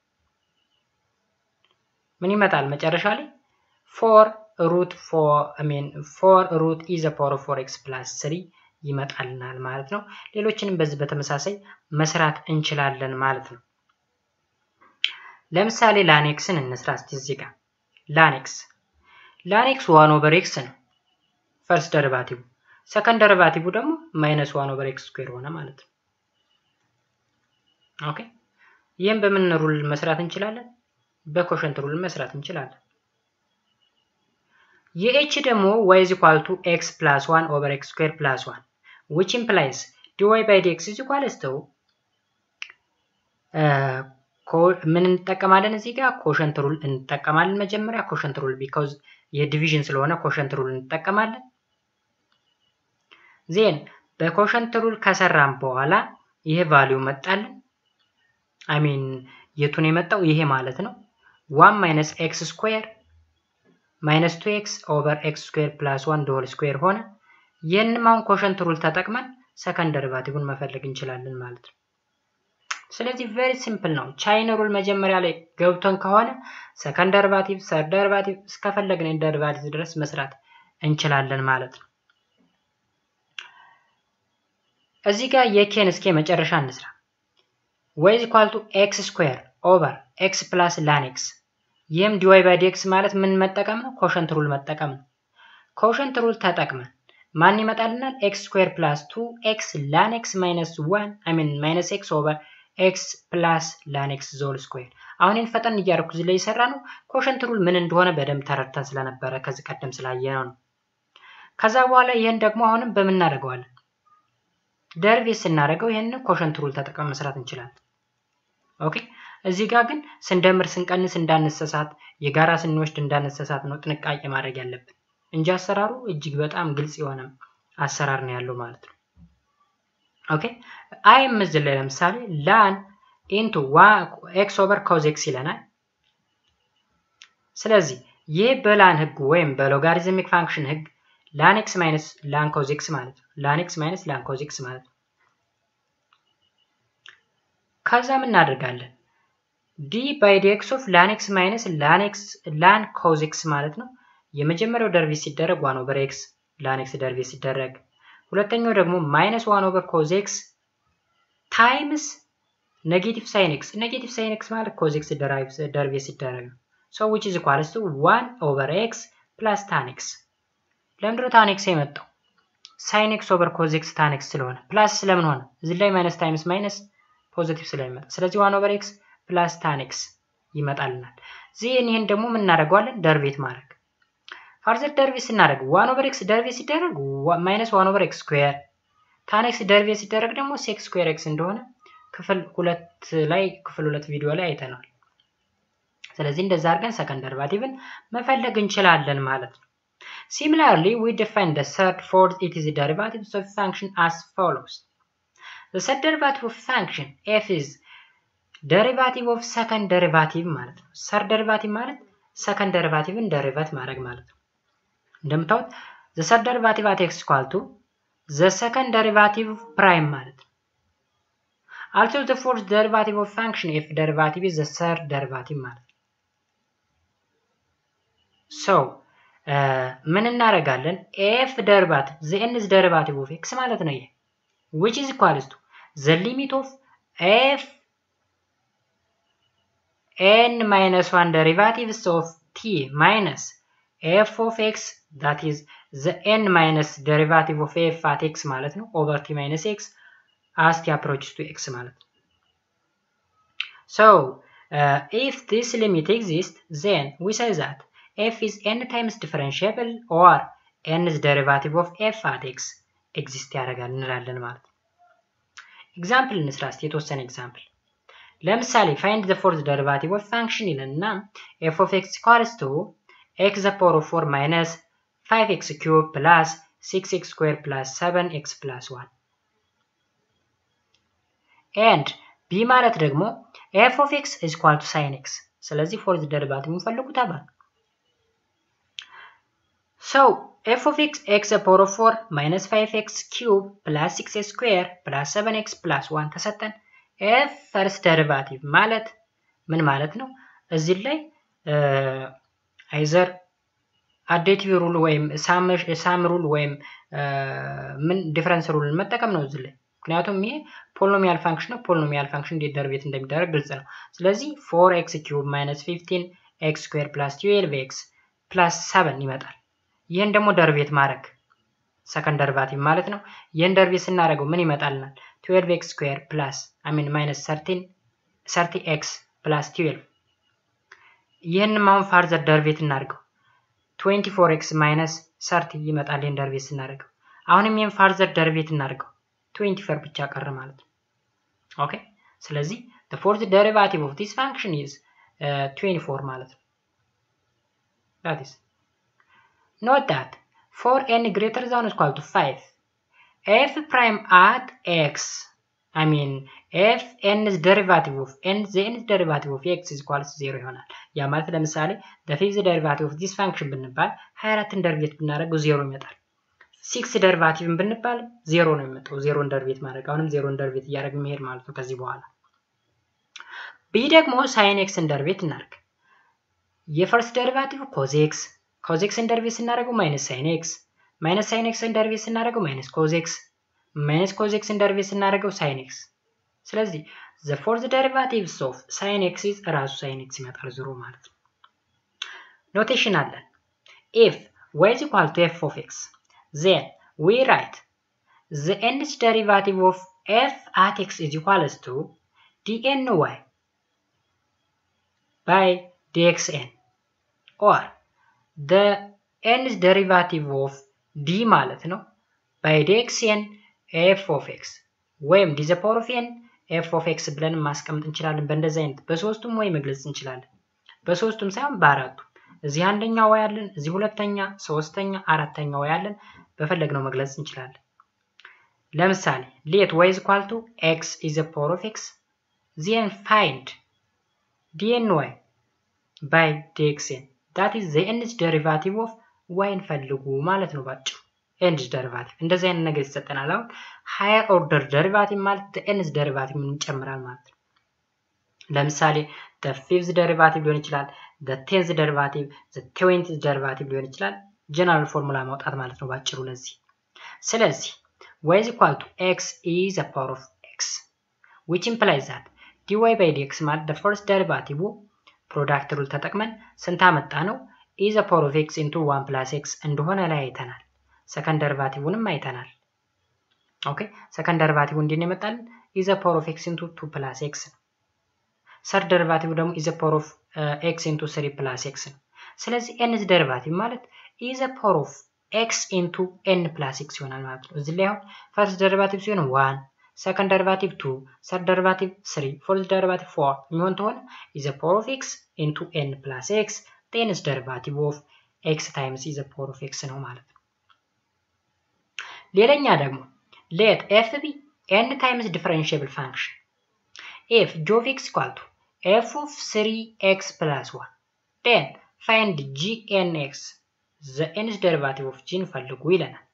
ምን ይመጣል መጨረሻ ላይ 4 root is the power of 4x plus 3 ይመጣልናል ማለት ነው። ሌሎችንም በዚህ በተመሳሳይ መስራት እንችላለን ማለት ነው። ለምሳሌ ላኔክስን እንስራ እስቲ እዚህ ጋር ላኔክስ 1/x ነው ፈርስት ደሪቫቲቭ ሰከንድ ደሪቫቲቭ ደግሞ -1/x ስኩዌር ሆነ ማለት ነው። ኦኬ ይሄን በምን ሩል መስራት እንችላለን? በኮሸንት ሩል መስራት እንችላለን። የh ደግሞ y is equal to x plus 1 over x square plus 1 which implies dy by dx is equal to ምን እንጠቀማለን እዚህ ጋር ኮሸንት ሩል እንጠቀማለን። መጀመሪያ ኮሸንት ሩል because የዲቪዥን ስለሆነ ኮሸንት ሩል እንጠቀማለን። then በኮሸንት ሩል ከሰራን በኋላ ይሄ ቫልዩ መጣልን የቱን የመጣው ይሄ ማለት ነው 1 minus x square minus 2x over x square plus 1 the whole square ሆነ። ይሄንንም አሁን ኮሸንት ሩል ተጠቅመን ሰከንድ ደሪቫቲቭን መፈለግ እንችላለን ማለት ነው። ስለዚህ very simple ነው። ቻይን ሩል መጀመሪያ ላይ ገብቶን ከሆነ ሰከንድ ደሪቫቲቭ ሰርድ ደሪቫቲቭ እስከፈለግን ደሪቫቲቭ ድረስ መስራት እንችላለን ማለት ነው። እዚህ ጋር የኬን እስኪ መጨረሻ እንስራ። y is equal to x square over x plus ln x ይሄም dy by dx ማለት ምን መጠቀም ነው? ኮሸንት ሩል መጠቀም ነው። ኮሸንት ሩል ተጠቅመን ማን ይመጣልናል? x square plus 2x ln x minus 1 minus x over x plus ln x whole square አሁን እንፈጠን እያደረኩ እዚህ ላይ ይሰራ ነው። ኮሸንት ሩል ምን እንደሆነ በደንብ ተረድተን ስለነበረ ከዚህ ቀደም ስላየነው ነው። ከዛ በኋላ ይሄን ደግሞ አሁንም በምን እናደርገዋለን? ደርቤት ስናደርገው ይሄን ኮሸንት ሩል ተጠቅመን መስራት እንችላለን። ኦኬ እዚህ ጋር ግን ስንደምር ስንቀንስ እንዳንሰሳት የጋራ ስንወስድ እንዳንሰሳት ነው ጥንቃቄ ማድረግ ያለብን እንጂ አሰራሩ እጅግ በጣም ግልጽ የሆነ አሰራር ነው ያለው ማለት ነው። ኦኬ አይም እዚህ ላይ ለምሳሌ ln into x over cos x ይለናል። ስለዚህ ይሄ በላን ህግ ወይም በሎጋሪዝሚክ ፋንክሽን ህግ ln x minus ln cos x ማለት ነው። ln x minus ln cos x ማለት ነው። ከዛ ምን እናደርጋለን? d by dx of ln x minus ln cos x ማለት ነው። የመጀመሪያው ደርቤት ሲደረግ 1 over x ln x ደርቤት ሲደረግ ሁለተኛው ደግሞ -1 over cos x times negative sin x ማለት cos x ደርቤት ሲደረግ so which is equals to 1 over x plus tan x ለምንድነው tan x የመጣው? sin x over cos x tan x ስለሆነ ፕላስ ስለምን ሆነ? እዚህ ላይ ማይነስ ታይምስ ማይነስ ፖዚቲቭ ስለሚመጣ ስለዚህ 1 over x plus tan x ይመጣልናል። ይሄን ደግሞ ምን እናደርጋለን? ደርቤት ማድረግ ፈርዘር ደርቤት ስናደርግ 1 over x ደርቤት ሲደረግ -1 over x square tan x ደርቤት ሲደረግ ደግሞ sec square x እንደሆነ ክፍል 2 ቪዲዮ ላይ አይተናል። ስለዚህ እንደዛ አድርገን ሰከንድ ደሪቫቲቭን መፈለግ እንችላለን ማለት ነው። Similarly, we define the third, fourth, it is the derivatives of function as follows. The third derivative of function f is derivative of second derivative ማለት ነው። third derivative ማለት second derivative ደሪቫት ማድረግ ማለት ነው። እንደምታውቁት the third derivative at x equal to the second derivative prime ማለት ነው። Also the fourth derivative of function f derivative is the third derivative ማለት ነው። So ምን እናደርጋለን? f derivative the nth derivative of x ማለት ነው ይሄ which is equals to the limit of f n minus 1 derivatives of t minus f of x that is the n minus derivative of f at x ማለት ነው over t minus x as t approaches to x ማለት ነው. So if this limit exists, then we say that f is n times differentiable or n's derivative of f at x exist ያደርጋል እንላለን ማለት ነው. ኤግዛምፕል እንስራ እስቲ የተወሰነ ኤግዛምፕል ለምሳሌ find the fourth derivative of function ይለንና f of x equals to x the power of 4 minus 5x cubed plus 6x squared plus 7x plus 1 and b ማለት ደግሞ f of x is equal to sin x ስለዚህ fourth derivative እንፈልጉት አባ so f of x x the power of 4 minus 5x cubed plus 6x squared plus 7x plus 1 ተሰጠን f first derivative ማለት ምን ማለት ነው እዚህ ላይ either additive rule ወይም sum rule ወይም ምን difference rule መጠቀም ነው እዚህ ላይ ምክንያቱም ይሄ ፖሊኖሚያል ፋንክሽን ነው ፖሊኖሚያል ፋንክሽን እንዴት ደሪቬት እንደሚደረግ ግልጽ ነው ስለዚህ 4x cube minus 15x squared plus 12x plus 7 ይመጣል ይሄን ደግሞ ደሪቬት ማድረግ ሰከንድ ደሪቫቲቭ ማለት ነው ይሄን ደሪቬት ስናደርገው ምን ይመጣልናል 12x squared plus minus 30x plus 12 ይሄን ማውን ፋርዘር ደሪቬት እናድርገው 24x minus 30 ይመጣል ይሄን ደሪቬት ስናደርገው አሁንም ይሄን ፋርዘር ደሪቬት እናድርገው 24 ብቻ ቀረ ማለት ነው ኦኬ ስለዚህ the fourth derivative of this function is 24 ማለት ነው that is note that for n greater than or equal to 5 f prime at x f n's derivative of n the n's derivative of x is equal to 0 ይሆናል ያ ማለት ለምሳሌ the fifth derivative of this function ብንባል 24ን ደሪቬት ብናደርገው 0 ይመጣል 6 ደሪቫቲቭን ብንባል 0 ነው የሚመጣው 0ን ደሪቬት ማድረግ አሁንም 0ን ደሪቬት እያደረግን መሄድ ማለት ነው ከዚህ በኋላ b ደግሞ sin x ን ደሪቬት እናድርግ የፈርስት ደሪቫቲቭ cos x ን ደሪቬት ስናደርገው sin x ን ደሪቬት ስናደርገው cos x ን ደሪቬት ስናደርገው sin x ስለዚህ the fourth derivatives of sin x is ራሱ sin x ይመጣል 0 ማለት ነው ኖቴሽን አለን if y is equal to f of x then we write the nth derivative of f at x is equals to dny by dxn or the nth derivative of d ማለት ነው by dxn f of x ወይም d the power of n f of x ብለን ማስቀመጥ እንችላለን በእንደዚህ አይነት በሶስቱም ወይ መግለጽ እንችላለን በሶስቱም ሳይሆን በአራቱ እዚህ አንደኛ ወይ ያለን እዚህ ሁለተኛ ሶስተኛ አራተኛ ወይ ያለን በፈለግነው መግለጽ እንችላለን ለምሳሌ let y is equal to x is the power of x then find dny by dxn that is the nth derivative of y እንፈልጉ ማለት ነው ባጭሩ nth derivative እንደዚህ አይነት ነገር ይሰጠናል አሁን higher order derivative ማለት the nth derivative ምን ይጨምራል ማለት ነው ለምሳሌ the fifth derivative ሊሆን ይችላል the 10th derivative the 20th derivative ሊሆን ይችላል ጀነራል ፎርሙላ ማውጣት ማለት ነው ባጭሩ ለዚህ ስለዚህ y is equal to x is the power of x which implies that dy by dx ማለት the first derivative product rule ተጠቅመን ስንት አመጣ ነው is the power of x into 1 plus x እንደሆነ ላይ አይተናል second derivative-ንም አይተናል ኦኬ second derivative እንዴት ነው የመጣልን is the power of x into 2 plus x third derivative ደግሞ is the power of x into 3 plus x ስለዚህ nth derivative ማለት is the power of x into n plus x ይሆናል ማለት ነው እዚህ ላይ አሁን first derivative ሲሆን 1 second derivative 2 third derivative 3 fourth derivative 4 የሚሆን ተሆነ is the power of x into n plus x the nth derivative of x times is the power of x ነው ማለት ነው ሌላኛ ደግሞ let f be n times differentiable function if g of x equal to f of 3x plus 1 then find gnx the nth derivative of g ፈልጉ ይለናል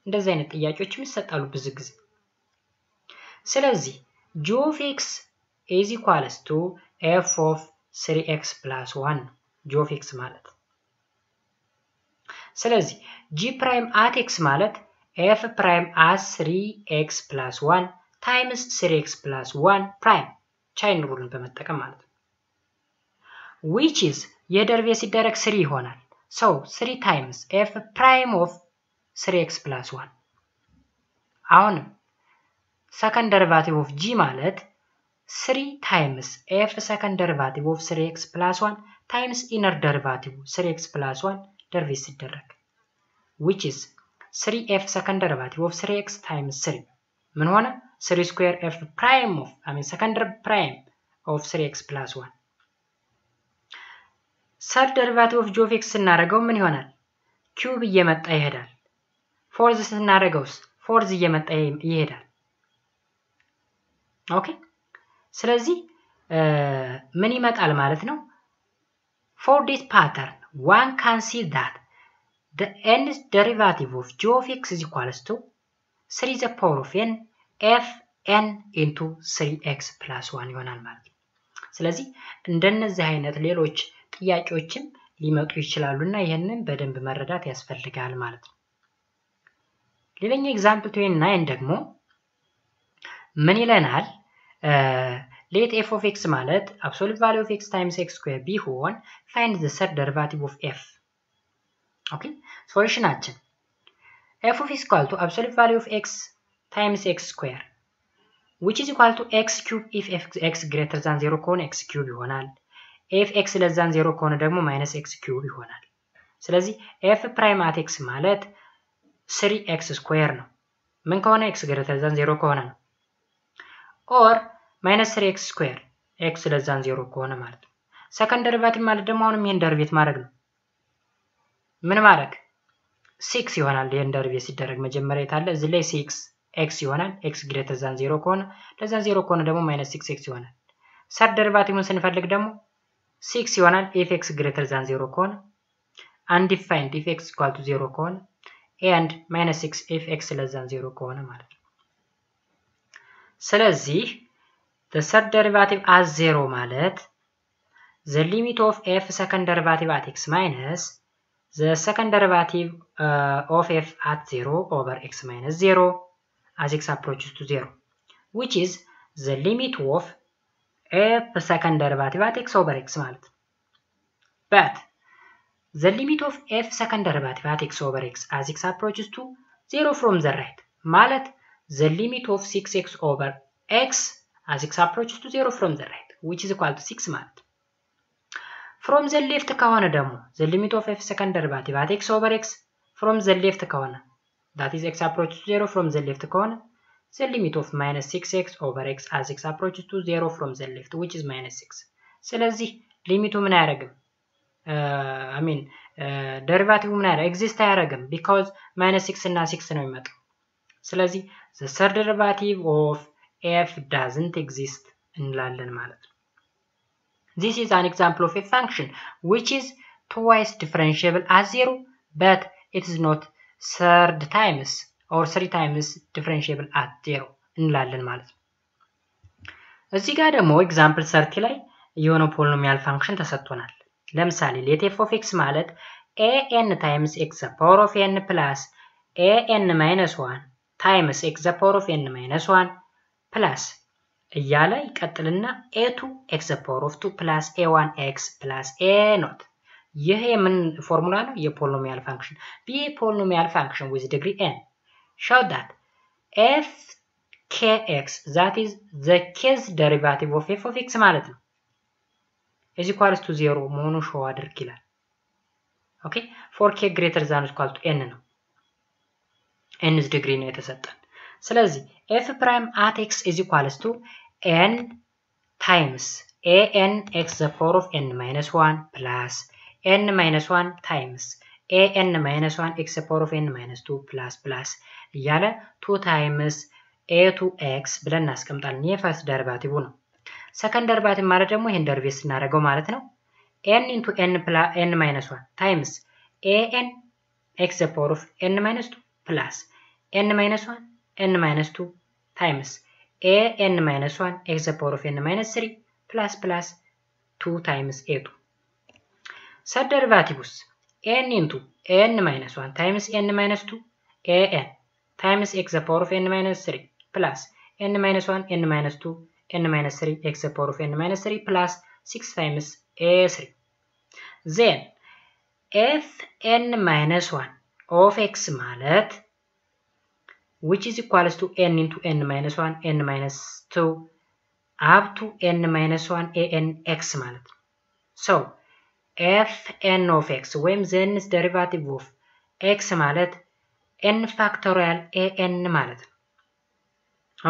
እንደዚህ አይነት ጥያቄዎችም ይሰጣሉ ብዙ ጊዜ ስለዚህ g of x is equals to f of 3x plus 1 g of x ማለት ስለዚህ g prime at x ማለት f prime as 3x plus 1 times 3x plus 1 prime chain rule በመጠቀም ማለት ነው which is የደርቤት ሲደረግ 3 ይሆናል so 3 times f prime of 3x plus 1 አሁን second derivative of g ማለት 3 times f second derivative of 3x plus 1 times inner derivative 3x plus 1 ደርቤት ሲደረግ which is 3f second derivative of 3x times 3 ምን ሆነ 3 square f prime of second prime of 3x plus 1 third derivative of g of x ስናደርገው ምን ይሆናል cube እየመጣ ይሄዳል fourth ስናደርገውስ fourth እየመጣ ይሄዳል ኦኬ ስለዚህ ምን ይመጣል ማለት ነው for this pattern one can see that the nth derivative of g of x is equals to 3 the power of n f n into 3x plus 1 ይሆናል ማለት ነው ስለዚህ እንደነዚህ አይነት ሌሎች ጥያቄዎችም ሊመጡ ይችላሉና ይሄንን በደንብ መረዳት ያስፈልጋል ማለት ነው ሌላኛው ኤግዛምፕል 29 ደግሞ ምን ይለናል let f of x ማለት absolute value of x times x square ቢሆን find the third derivative of f okay ሶሉሽናችን f of x equal to absolute value of x times x square which is equal to x cube if x greater than 0 ከሆነ x cube ይሆናል if x less than 0 ከሆነ ደግሞ minus x cube ይሆናል ስለዚህ f prime at x ማለት 3x square ነው ምን ከሆነ x greater than 0 ከሆነ ነው or minus 3x square x less than 0 ከሆነ ማለት ነው second derivative ማለት ደግሞ አሁንም ይሄን ደርቤት ማድረግ ነው ምን ማድረግ 6 ይሆናል ይሄን ደርቤት ሲደረግ መጀመሪያ የታለ እዚህ ላይ 6 x ይሆናል x greater than 0 ከሆነ less than 0 ከሆነ ደግሞ minus 6x ይሆናል third derivative ስንፈልግ ደግሞ 6 ይሆናል if x greater than 0 ከሆነ undefined if x equal to 0 ከሆነ and minus 6 if x less than 0 ከሆነ ማለት ነው ስለዚህ the third derivative as 0 ማለት the limit of f second derivative at x minus the second derivative of f at 0 over x minus 0 as x approaches to 0 which is the limit of f second derivative at x over x ማለት but the limit of f second derivative at x over x as x approaches to 0 from the right ማለት the limit of 6x over x as x approaches to 0 from the right which is equal to 6 ማለት from the left ከሆነ ደግሞ the limit of f second derivative at x over x from the left ከሆነ that is x approaches to 0 from the left ከሆነ the limit of minus 6x over x as x approaches to 0 from the left which is minus 6 ስለዚህ ሊሚቱ ምን አያደርግም derivative ምን አያደርግም exist አያደርግም because minus 6 እና 6 ነው የሚመጣው ስለዚህ the third derivative of f doesn't exist እንላለን ማለት ነው this is an example of a function which is twice differentiable as 0 but it is not third times or 3 times differentiable at 0 እንላለን ማለት ነው እዚህ ጋር ደግሞ ኤግዛምፕል 30 ላይ የሆነ ፖሊኖሚያል ፋንክሽን ተሰጥቶናል ለምሳሌ let f of x ማለት an times x the power of n plus an minus 1 times x the power of n minus 1 plus እያለ ይቀጥልና a2 x the power of 2 plus a1x plus a0 ይሄ ምን ፎርሙላ ነው የፖሊኖሚያል ፋንክሽን be a polynomial function with degree n show that f kx that is the kth derivative of f of x ማለት ነው is equals to 0 መሆኑን show አድርግ ይላል ኦኬ for k greater than or equal to n ነው n is degree ነው የተሰጠን ስለዚህ f prime at x is equals to n times an x the power of n minus 1 plus n minus 1 times an minus 1 x the power of n minus 2 plus እያለ 2 times a2x ብለን እናስቀምጣለን የፈርስት ደሪቫቲቭ ነው ሰከንድ ደሪቫቲቭ ማለት ደግሞ ይሄን ደሪቬት ስናደርገው ማለት ነው n into n minus 1 times an x the power of n minus 2 plus n minus 1 n minus 2 times an minus 1 x the power of n minus 3 plus 2 times a2 third derivative n into n minus 1 times n minus 2 an times x the power of n minus 3 plus n minus 1 n minus 2 n minus 3 x the power of n minus 3 plus 6 times a3. Then f n minus 1 of x ማለት which is equals to n into n minus 1 n minus 2 up to n minus 1 an x ማለት ነው. So f n of x ወይም ዘንስ derivative of x ማለት n factorial an ማለት ነው.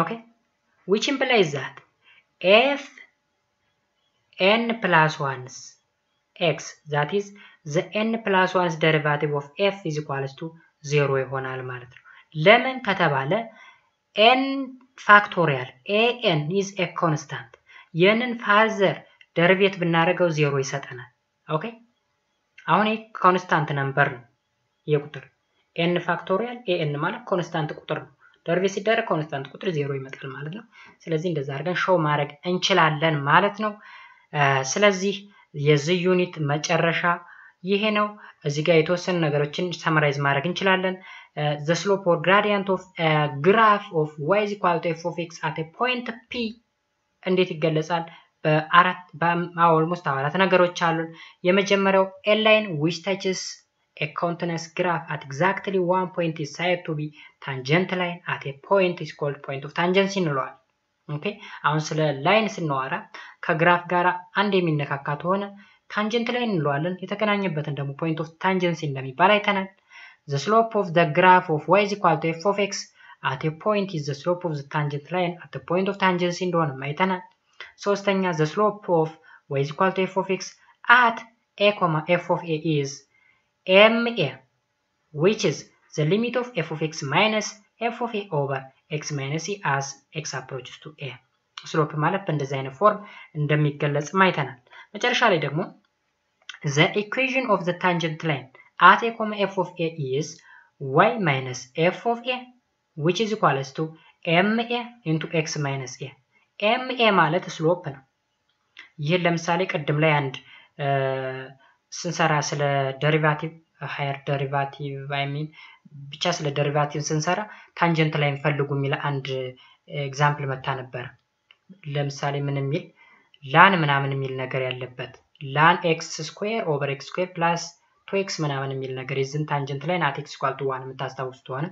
Okay, which implies that f n plus 1's x, that is the n plus 1's derivative of f is equals to 0 ይሆናል ማለት ነው. ለምን ከተባለ n factorial an is a constant. የንን ፋዘር ደሪቬት ብናደርገው 0 ይሰጠናል። ኦኬ አሁን ይሄ ኮንስታንት ነምበር ነው። የቁጥር n factorial an ማለት ኮንስታንት ቁጥር ነው። ደሪቬት ሲደረግ ኮንስታንት ቁጥር 0 ይመጣል ማለት ነው። ስለዚህ እንደዛ አድርገን ሾው ማድረግ እንችላለን ማለት ነው። ስለዚህ የዚህ ዩኒት መጨረሻ ይሄ ነው። እዚህ ጋር የተወሰኑ ነገሮችን ሰመራይዝ ማድረግ እንችላለን። the slope or gradient of a graph of y is equal to f of x at a point p እንዴት ይገለጻል? በአልሞስት አራት ነገሮች አሉን። የመጀመሪያው a line which touches a continuous graph at exactly one point is said to be tangent line at a point is called point of tangency እንለዋለን። ኦኬ አሁን ስለ ላይን ስናወራ ከግራፍ ጋር አንድ የሚነካካ ከሆነ ታንጀንት ላይን እንለዋለን። የተገናኘበትን ደግሞ point of tangency እንደሚባል አይተናል። the slope of the graph of y is equal to f of x at a point is the slope of the tangent line at the point of tangency እንደሆነ አይተናል። ሶስተኛ the slope of y is equal to f of x at a, f of a is ma, which is the limit of f of x minus f of a over x minus e as x approaches to a. slope ማለት በእንደዚህ አይነት ፎርም እንደሚገለጽ አይተናል። መጨረሻ ላይ ደግሞ the equation of the tangent line at a, f of a is y minus f of a, which is equals to ma into x minus a. ma ማለት ስሎፕ ነው። ይሄን ለምሳሌ ቀደም ላይ አንድ ስንሰራ ስለ ዴሪቫቲቭ ሃየር ዴሪቫቲቭ ብቻ ስለ ዴሪቫቲቭ ስንሰራ ታንጀንት ላይ ፈልጉ የሚል አንድ ኤግዛምፕል መታ ነበር። ለምሳሌ ምን የሚል ላን ምናምን የሚል ነገር ያለበት ላን x ስኩዌር ኦቨር x ስኩዌር ፕላስ 2x ምናምን የሚል ነገር ይዝን ታንጀንት ላይ at x = 1 የምታስታውሱት ሆነ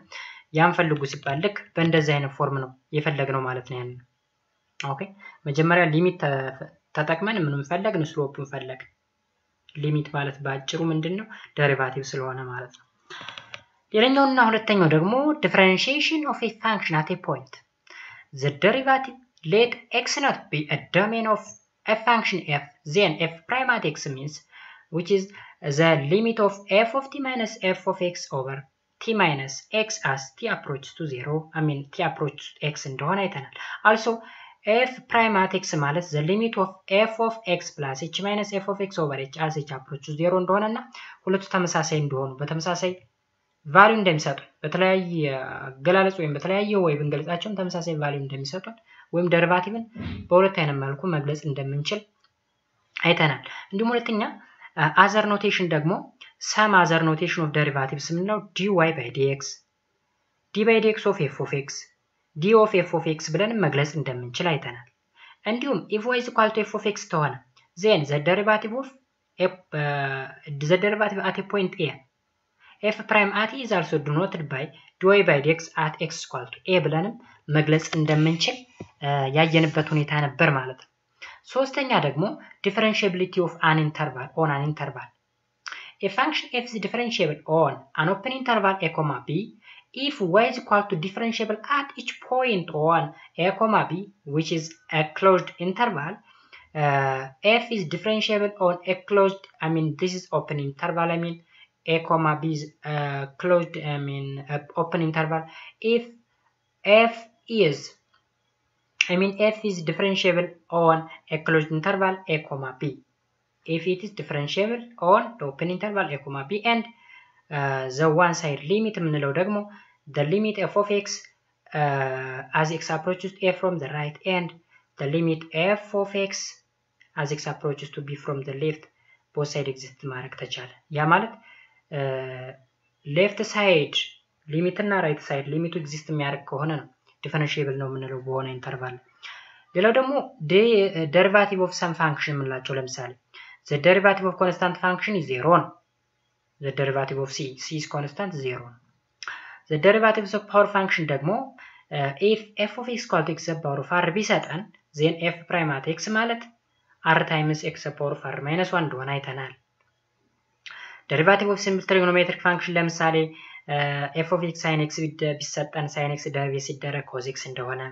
ያን ፈልጉ ሲባል ልክ በእንደዚህ አይነት ፎርም ነው የፈለግነው ማለት ነው። ያን ኦኬ መጀመሪያ ሊሚት ተጠቅመን ምንም ፈለግን ስሎፕን ፈለግን። ሊሚት ማለት ባጭሩ ምንድነው ዴሪቫቲቭ ስለሆነ ማለት ነው። ሌላኛውና ሁለተኛው ደግሞ differentiation of a function at a point. The derivative let x not be a domain of a function f, then f prime at x means which is the limit of f of t minus f of x over t minus x as t approaches to 0. t approaches to x እንደሆነ አይተናል። Also f prime at x ማለት the limit of f of x plus h minus f of x over h as h approaches to 0 እንደሆነና ሁለቱ ተመሳሳይ እንደሆኑ በተመሳሳይ ቫልዩ እንደሚሰጡ በተለያየ አገላለጽ ወይም በተለያየ ወይ ብንገልጻቸውም ተመሳሳይ ቫልዩ እንደሚሰጡ ወይም ዴሪቫቲቭን በሁለት አይነት መልኩ መግለጽ እንደምንችል አይተናል። እንዲሁም ሁለተኛ አዘር ኖቴሽን ደግሞ some other notation of derivatives ምንለው dy by dx d by dx of f of x d of f of x ብለን መግለጽ እንደምንችል አይተናል። እንዲሁም if y is equal to f of x ተሆነ then the derivative of the derivative at a point a f prime at is also denoted by dy by dx at x equal to a ብለንም መግለጽ እንደምንችል ያየንበት ሁኔታ ነበር ማለት ነው። ሶስተኛ ደግሞ differentiability of an interval on an interval. A function f is differentiable on an open interval a, b if y is equal to differentiable at each point on a, b which is a closed interval. F is differentiable on a closed, this is open interval, a, b is closed, open interval if f is differentiable on a closed interval a, b if it is differentiable on the open interval a, b and the one side limit የምንለው ደግሞ the limit f of x as x approaches to a from the right and the limit f of x as x approaches to b from the left both side exist ማድረግ ተቻለ። ያ ማለት ሌፍት ሳይድ ሊሚት እና ራይት ሳይድ ሊሚቱ ኤግዚስት የሚያደርግ ከሆነ ነው ዲፈረንሺየብል ነው የምንለው በሆነ ኢንተርቫል። ሌላው ደግሞ derivative of some function የምንላቸው ለምሳሌ the derivative of constant function is 0 ነው። the derivative of c is constant 0 ነው። the derivative of power function ደግሞ if f of x equal to x power of r ቢሰጠን then f prime at x ማለት r times x power of r minus 1 እንደሆነ አይተናል። derivative of simple trigonometric function ለምሳሌ f of x sin x ቢሰጠን sin x ደርቤ ሲደረግ cos x እንደሆነ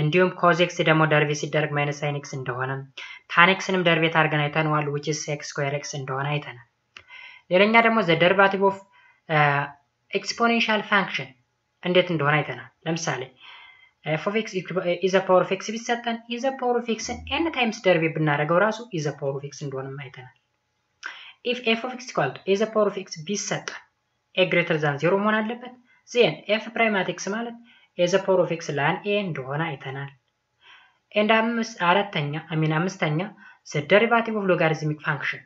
እንዲሁም cos x ደግሞ ደርቤ ሲደረግ minus sin x እንደሆነ tan x ንም ደርቤት አድርገን አይተናል which is x square x እንደሆነ አይተናል። ሌላኛ ደግሞ the derivative of exponential function እንዴት እንደሆነ አይተናል። ለምሳሌ f of x is a power of x ቢሰጠን is a power of x n times ደርቤ ብናደርገው ራሱ is a power of x እንደሆነም አይተናል። if f of x equal to is a power of x ቢሰጠን a greater than 0 መሆን አለበት then f prime at x ማለት is a power of x ln a እንደሆነ አይተናል። and አምስተኛ the derivative of logarithmic function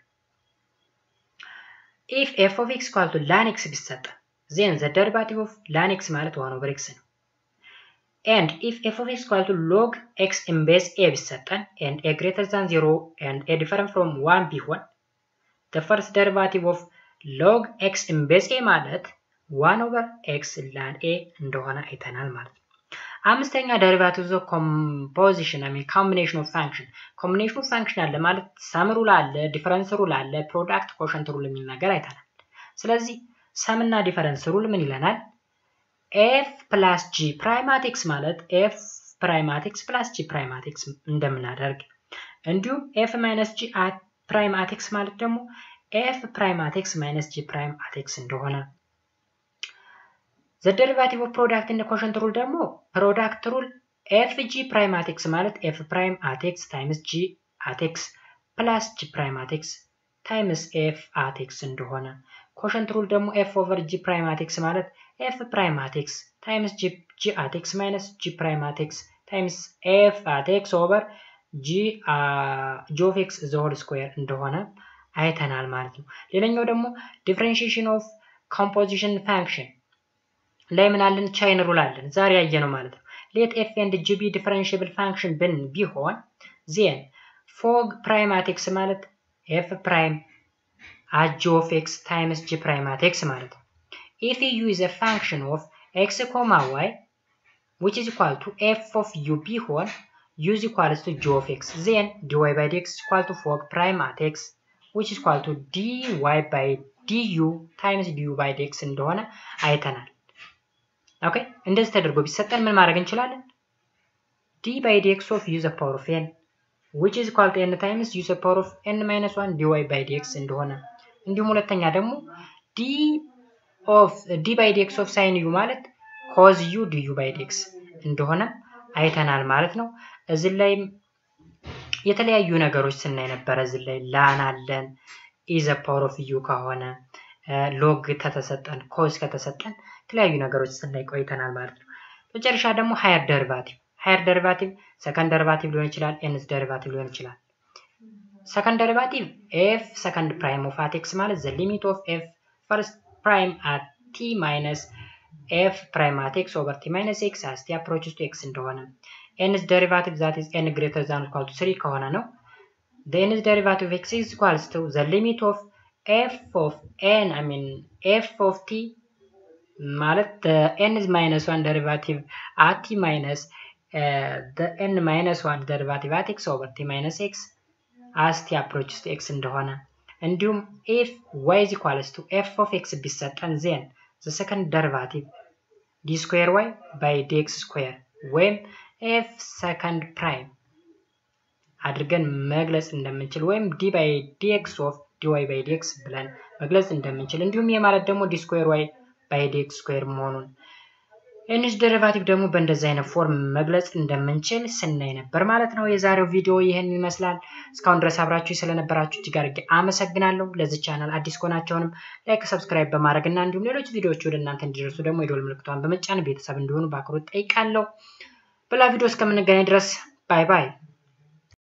if f of x equal to ln x ቢሰጠን then the derivative of ln x ማለት 1 over x ነው። and if f of x equal to log x in base a ቢሰጠን and a greater than 0 and a different from 1 ቢሆን the first derivative of log x in base a ማለት 1 over x ln a እንደሆነ አይተናል ማለት ነው። አምስተኛ derivative of composition combination of function combination of function አለ ማለት sum rule አለ difference rule አለ product quotient rule የሚል ነገር አይተናል። ስለዚህ sum እና difference rule ምን ይለናል? f plus g prime at x ማለት f prime at x plus g prime at x እንደምናደርግ እንዲሁም f minus g at prime at x ማለት ደግሞ f prime at x minus g prime at x እንደሆነ the derivative of product in the quotient rule ደግሞ product rule fg prime at x ማለት f prime at x times g at x plus g prime at x times f at x እንደሆነ quotient rule ደግሞ f over g prime at x ማለት f prime at x times g at x minus g prime at x times f at x over g of x the whole square እንደሆነ አይተናል ማለት ነው። ሌላኛው ደግሞ differentiation of composition function ላይ ምን አለን? chain rule አለን ዛሬ ያየነው ማለት ነው። let f and g be differentiable function ቢሆን then fog prime at x ማለት f prime at g of x times g prime at x ማለት ነው። if u is a function of x, y which is equal to f of u ቢሆን u is equal to g of x then dy by dx is equal to fog prime at x which is equal to dy by du times du by dx እንደሆነ አይተናል። ኦኬ እንደዚህ ተደርጎ ቢሰጠን ምን ማድረግ እንችላለን? d by dx of u the power of n which is equal to n times u the power of n minus 1 dy by dx እንደሆነ እንዲሁም ሁለተኛ ደግሞ d by dx of sin u ማለት cos u du by dx እንደሆነ አይተናል ማለት ነው። እዚህ ላይ የተለያዩ ነገሮች ስናይ ነበር። እዚህ ላይ ላን አለን is a power of u ከሆነ log ተተሰጠን cos ከተሰጠን የተለያዩ ነገሮች ስናይ ቆይተናል ማለት ነው። መጨረሻ ደግሞ higher derivative second derivative ሊሆን ይችላል nth derivative ሊሆን ይችላል። second derivative f second prime of at x ማለት the limit of f first prime at t minus f prime at x over t minus x as t approaches to x እንደሆነ nth derivative that is n greater than or equal to 3 ከሆነ ነው the nth derivative of x is equals to the limit of f of n f of t ማለት the n is minus 1 derivative at t minus the n minus 1 derivative at x over t minus x as t approaches to x እንደሆነ እንዲሁም if y is equals to f of x ቢሰጠን then the second derivative d square y by dx square ወይም f second prime አድርገን መግለጽ እንደምንችል ወይም d by dx of dy by dx ብለን መግለጽ እንደምንችል እንዲሁም የማለት ደግሞ d square y by dx square መሆኑን nth derivative ደግሞ በእንደዚህ አይነት ፎርም መግለጽ እንደምንችል ስናይ ነበር ማለት ነው። የዛሬው ቪዲዮ ይሄን ይመስላል። እስካሁን ድረስ አብራችሁ ስለነበራችሁ እጅግ አድርጌ አመሰግናለሁ። ለዚህ ቻናል አዲስ ከሆናችሁም ላይክ ሰብስክራይብ በማድረግና እንዲሁም ሌሎች ቪዲዮዎች ወደ እናንተ እንዲደርሱ ደግሞ የደወል ምልክቷን በመጫን ቤተሰብ እንዲሆኑ በአክብሮት ጠይቃለሁ። በሌላ ቪዲዮ እስከምንገናኝ ድረስ ባይ ባይ።